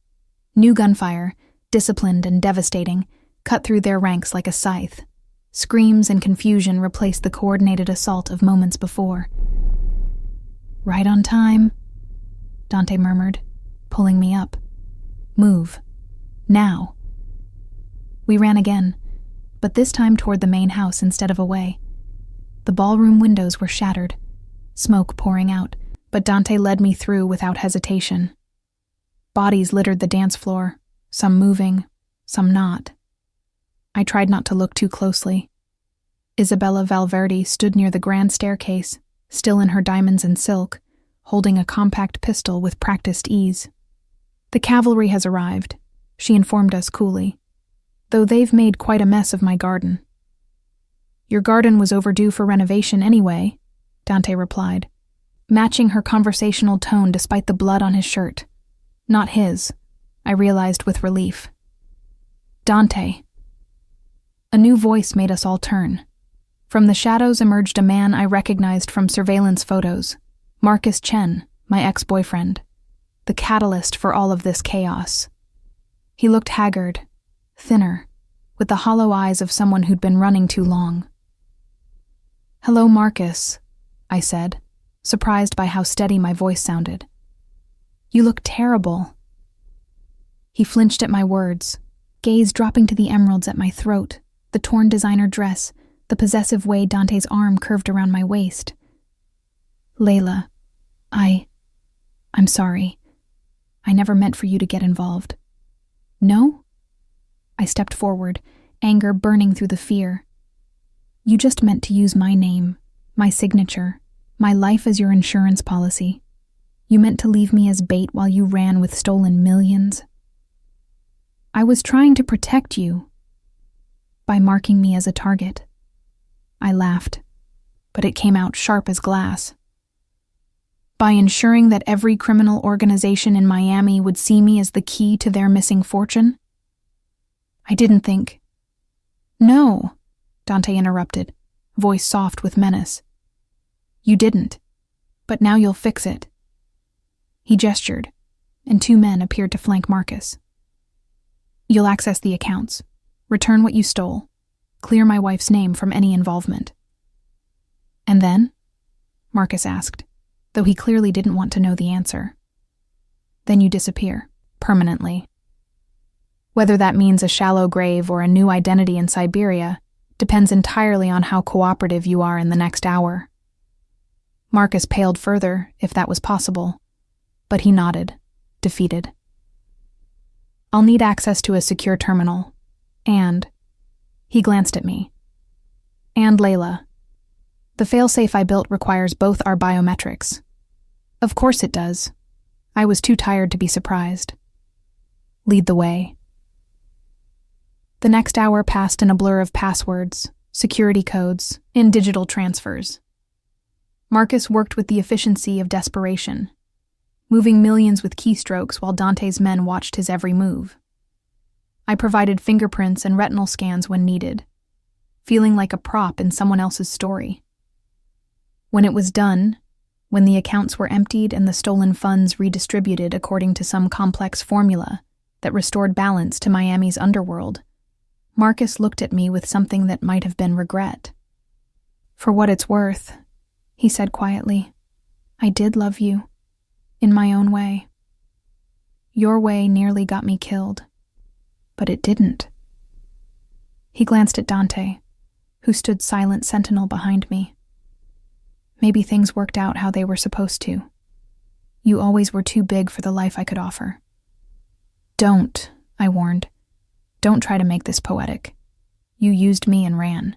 New gunfire, disciplined and devastating, cut through their ranks like a scythe. Screams and confusion replaced the coordinated assault of moments before. "Right on time," Dante murmured, pulling me up. "Move. Now." We ran again, but this time toward the main house instead of away. The ballroom windows were shattered, smoke pouring out, but Dante led me through without hesitation. Bodies littered the dance floor, some moving, some not. I tried not to look too closely. Isabella Valverde stood near the grand staircase, still in her diamonds and silk, holding a compact pistol with practiced ease. "The cavalry has arrived," she informed us coolly, "though they've made quite a mess of my garden." "Your garden was overdue for renovation anyway," Dante replied, matching her conversational tone despite the blood on his shirt. Not his, I realized with relief. "Dante." A new voice made us all turn. From the shadows emerged a man I recognized from surveillance photos, Marcus Chen, my ex-boyfriend, the catalyst for all of this chaos. He looked haggard, thinner, with the hollow eyes of someone who'd been running too long. "Hello, Marcus," I said, surprised by how steady my voice sounded. "You look terrible." He flinched at my words, gaze dropping to the emeralds at my throat, the torn designer dress, the possessive way Dante's arm curved around my waist. "Layla, I'm sorry. I never meant for you to get involved." "No?" I stepped forward, anger burning through the fear. "You just meant to use my name, my signature, my life as your insurance policy. You meant to leave me as bait while you ran with stolen millions." "I was trying to protect you by marking me as a target." I laughed, but it came out sharp as glass. "By ensuring that every criminal organization in Miami would see me as the key to their missing fortune?" I didn't think. "No," Dante interrupted, voice soft with menace. "You didn't, but now you'll fix it." He gestured, and 2 men appeared to flank Marcus. "You'll access the accounts, return what you stole, clear my wife's name from any involvement." "And then?" Marcus asked, though he clearly didn't want to know the answer. "Then you disappear, permanently. Whether that means a shallow grave or a new identity in Siberia depends entirely on how cooperative you are in the next hour." Marcus paled further, if that was possible, but he nodded, defeated. "I'll need access to a secure terminal, and..." He glanced at me. "And Layla. The failsafe I built requires both our biometrics." "Of course it does." I was too tired to be surprised. "Lead the way." The next hour passed in a blur of passwords, security codes, and digital transfers. Marcus worked with the efficiency of desperation, moving millions with keystrokes while Dante's men watched his every move. I provided fingerprints and retinal scans when needed, feeling like a prop in someone else's story. When it was done, when the accounts were emptied and the stolen funds redistributed according to some complex formula that restored balance to Miami's underworld, Marcus looked at me with something that might have been regret. "For what it's worth," he said quietly, I did love you, in my own way. Your way nearly got me killed, but it didn't." He glanced at Dante, who stood silent sentinel behind me. "Maybe things worked out how they were supposed to. You always were too big for the life I could offer." "Don't," I warned. "Don't try to make this poetic. You used me and ran."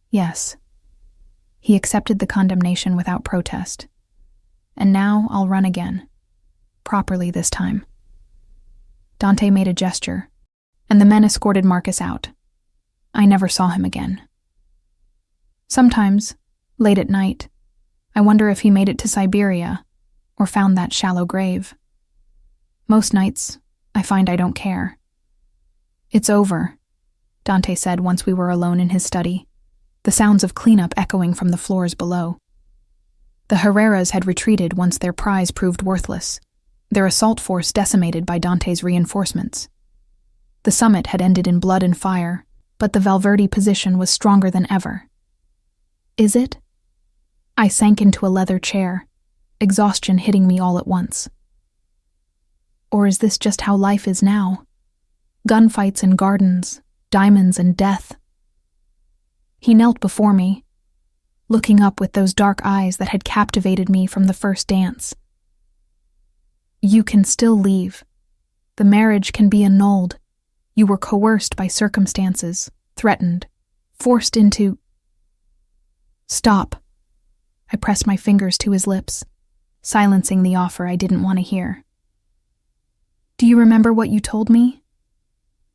"Yes." He accepted the condemnation without protest. "And now I'll run again. Properly this time." Dante made a gesture, and the men escorted Marcus out. I never saw him again. Sometimes, late at night, I wonder if he made it to Siberia or found that shallow grave. Most nights, I find I don't care. "It's over," Dante said once we were alone in his study, the sounds of cleanup echoing from the floors below. The Herreras had retreated once their prize proved worthless, their assault force decimated by Dante's reinforcements. The summit had ended in blood and fire, but the Valverde position was stronger than ever. "Is it?" I sank into a leather chair, exhaustion hitting me all at once. "Or is this just how life is now? Gunfights and gardens, diamonds and death." He knelt before me, looking up with those dark eyes that had captivated me from the first dance. "You can still leave. The marriage can be annulled. You were coerced by circumstances, threatened, forced into—" "Stop." I pressed my fingers to his lips, silencing the offer I didn't want to hear. "Do you remember what you told me?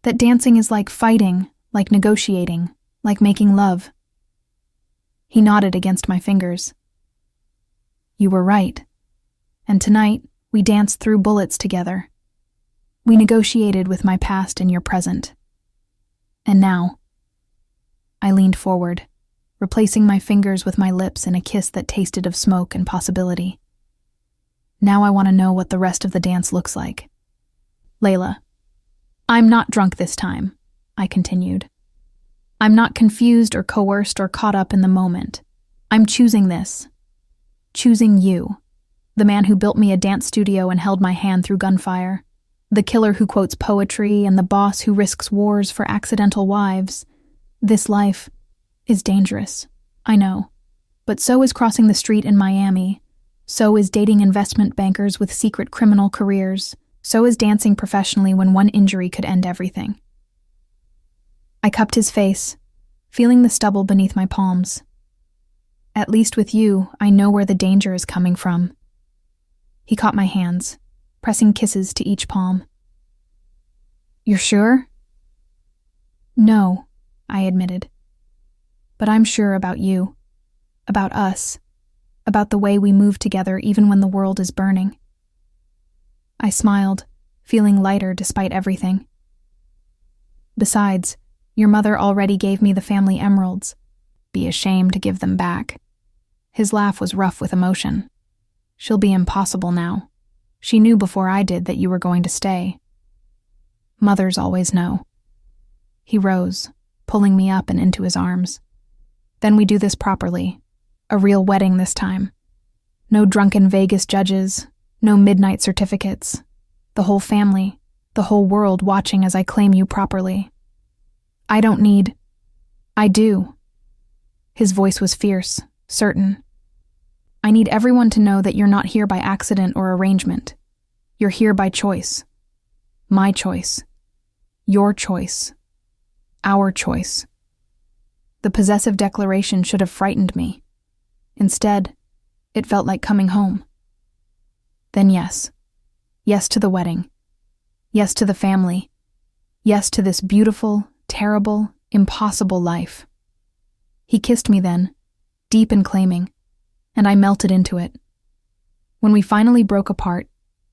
That dancing is like fighting, like negotiating, like making love." He nodded against my fingers. "You were right. And tonight, we danced through bullets together. We negotiated with my past and your present. And now—" I leaned forward, replacing my fingers with my lips in a kiss that tasted of smoke and possibility. "Now I want to know what the rest of the dance looks like. Layla, I'm not drunk this time," I continued. "I'm not confused or coerced or caught up in the moment. I'm choosing this. Choosing you, the man who built me a dance studio and held my hand through gunfire, the killer who quotes poetry and the boss who risks wars for accidental wives. This life is dangerous, I know, but so is crossing the street in Miami, so is dating investment bankers with secret criminal careers, so is dancing professionally when one injury could end everything." I cupped his face, feeling the stubble beneath my palms. "At least with you, I know where the danger is coming from." He caught my hands, pressing kisses to each palm. "You're sure?" "No," I admitted. "But I'm sure about you, about us, about the way we move together even when the world is burning." I smiled, feeling lighter despite everything. "Besides, your mother already gave me the family emeralds. Be ashamed to give them back." His laugh was rough with emotion. "She'll be impossible now. She knew before I did that you were going to stay. Mothers always know." He rose, pulling me up and into his arms. "Then we do this properly. A real wedding this time. No drunken Vegas judges, no midnight certificates. The whole family, the whole world watching as I claim you properly. I don't need—" "I do." His voice was fierce, certain. "I need everyone to know that you're not here by accident or arrangement. You're here by choice. My choice. Your choice. Our choice." The possessive declaration should have frightened me. Instead, it felt like coming home. Then yes. Yes to the wedding. Yes to the family. Yes to this beautiful, terrible, impossible life. He kissed me then, deep and claiming, and I melted into it. When we finally broke apart,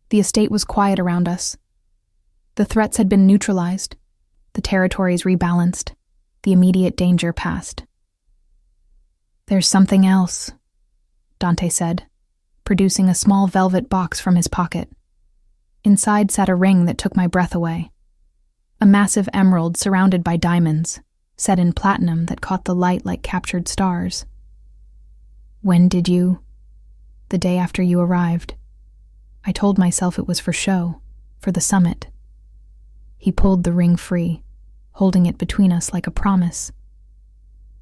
the estate was quiet around us. The threats had been neutralized, the territories rebalanced, the immediate danger past. "There's something else," Dante said, producing a small velvet box from his pocket. Inside sat a ring that took my breath away. A massive emerald surrounded by diamonds, set in platinum that caught the light like captured stars. "When did you—" the day after you arrived. I told myself it was for show, for the summit. He pulled the ring free, holding it between us like a promise.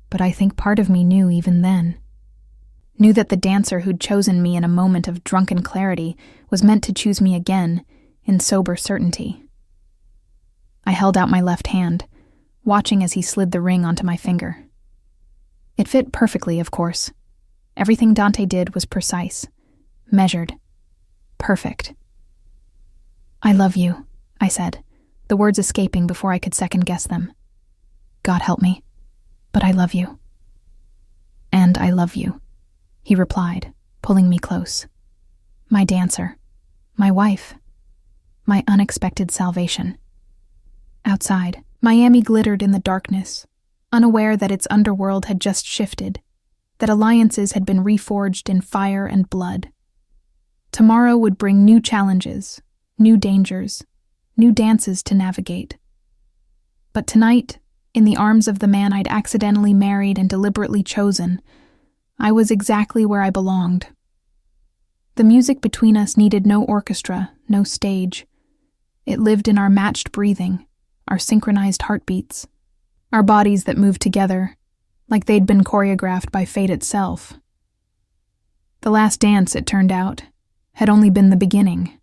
But I think part of me knew even then. Knew that the dancer who'd chosen me in a moment of drunken clarity was meant to choose me again, in sober certainty. I held out my left hand, watching as he slid the ring onto my finger. It fit perfectly, of course. Everything Dante did was precise, measured, perfect. "I love you," I said, the words escaping before I could second-guess them. "God help me, but I love you." "And I love you," he replied, pulling me close. My dancer, my wife, my unexpected salvation. Outside, Miami glittered in the darkness, unaware that its underworld had just shifted, that alliances had been reforged in fire and blood. Tomorrow would bring new challenges, new dangers, new dances to navigate. But tonight, in the arms of the man I'd accidentally married and deliberately chosen, I was exactly where I belonged. The music between us needed no orchestra, no stage. It lived in our matched breathing, our synchronized heartbeats, our bodies that moved together, like they'd been choreographed by fate itself. The last dance, it turned out, had only been the beginning.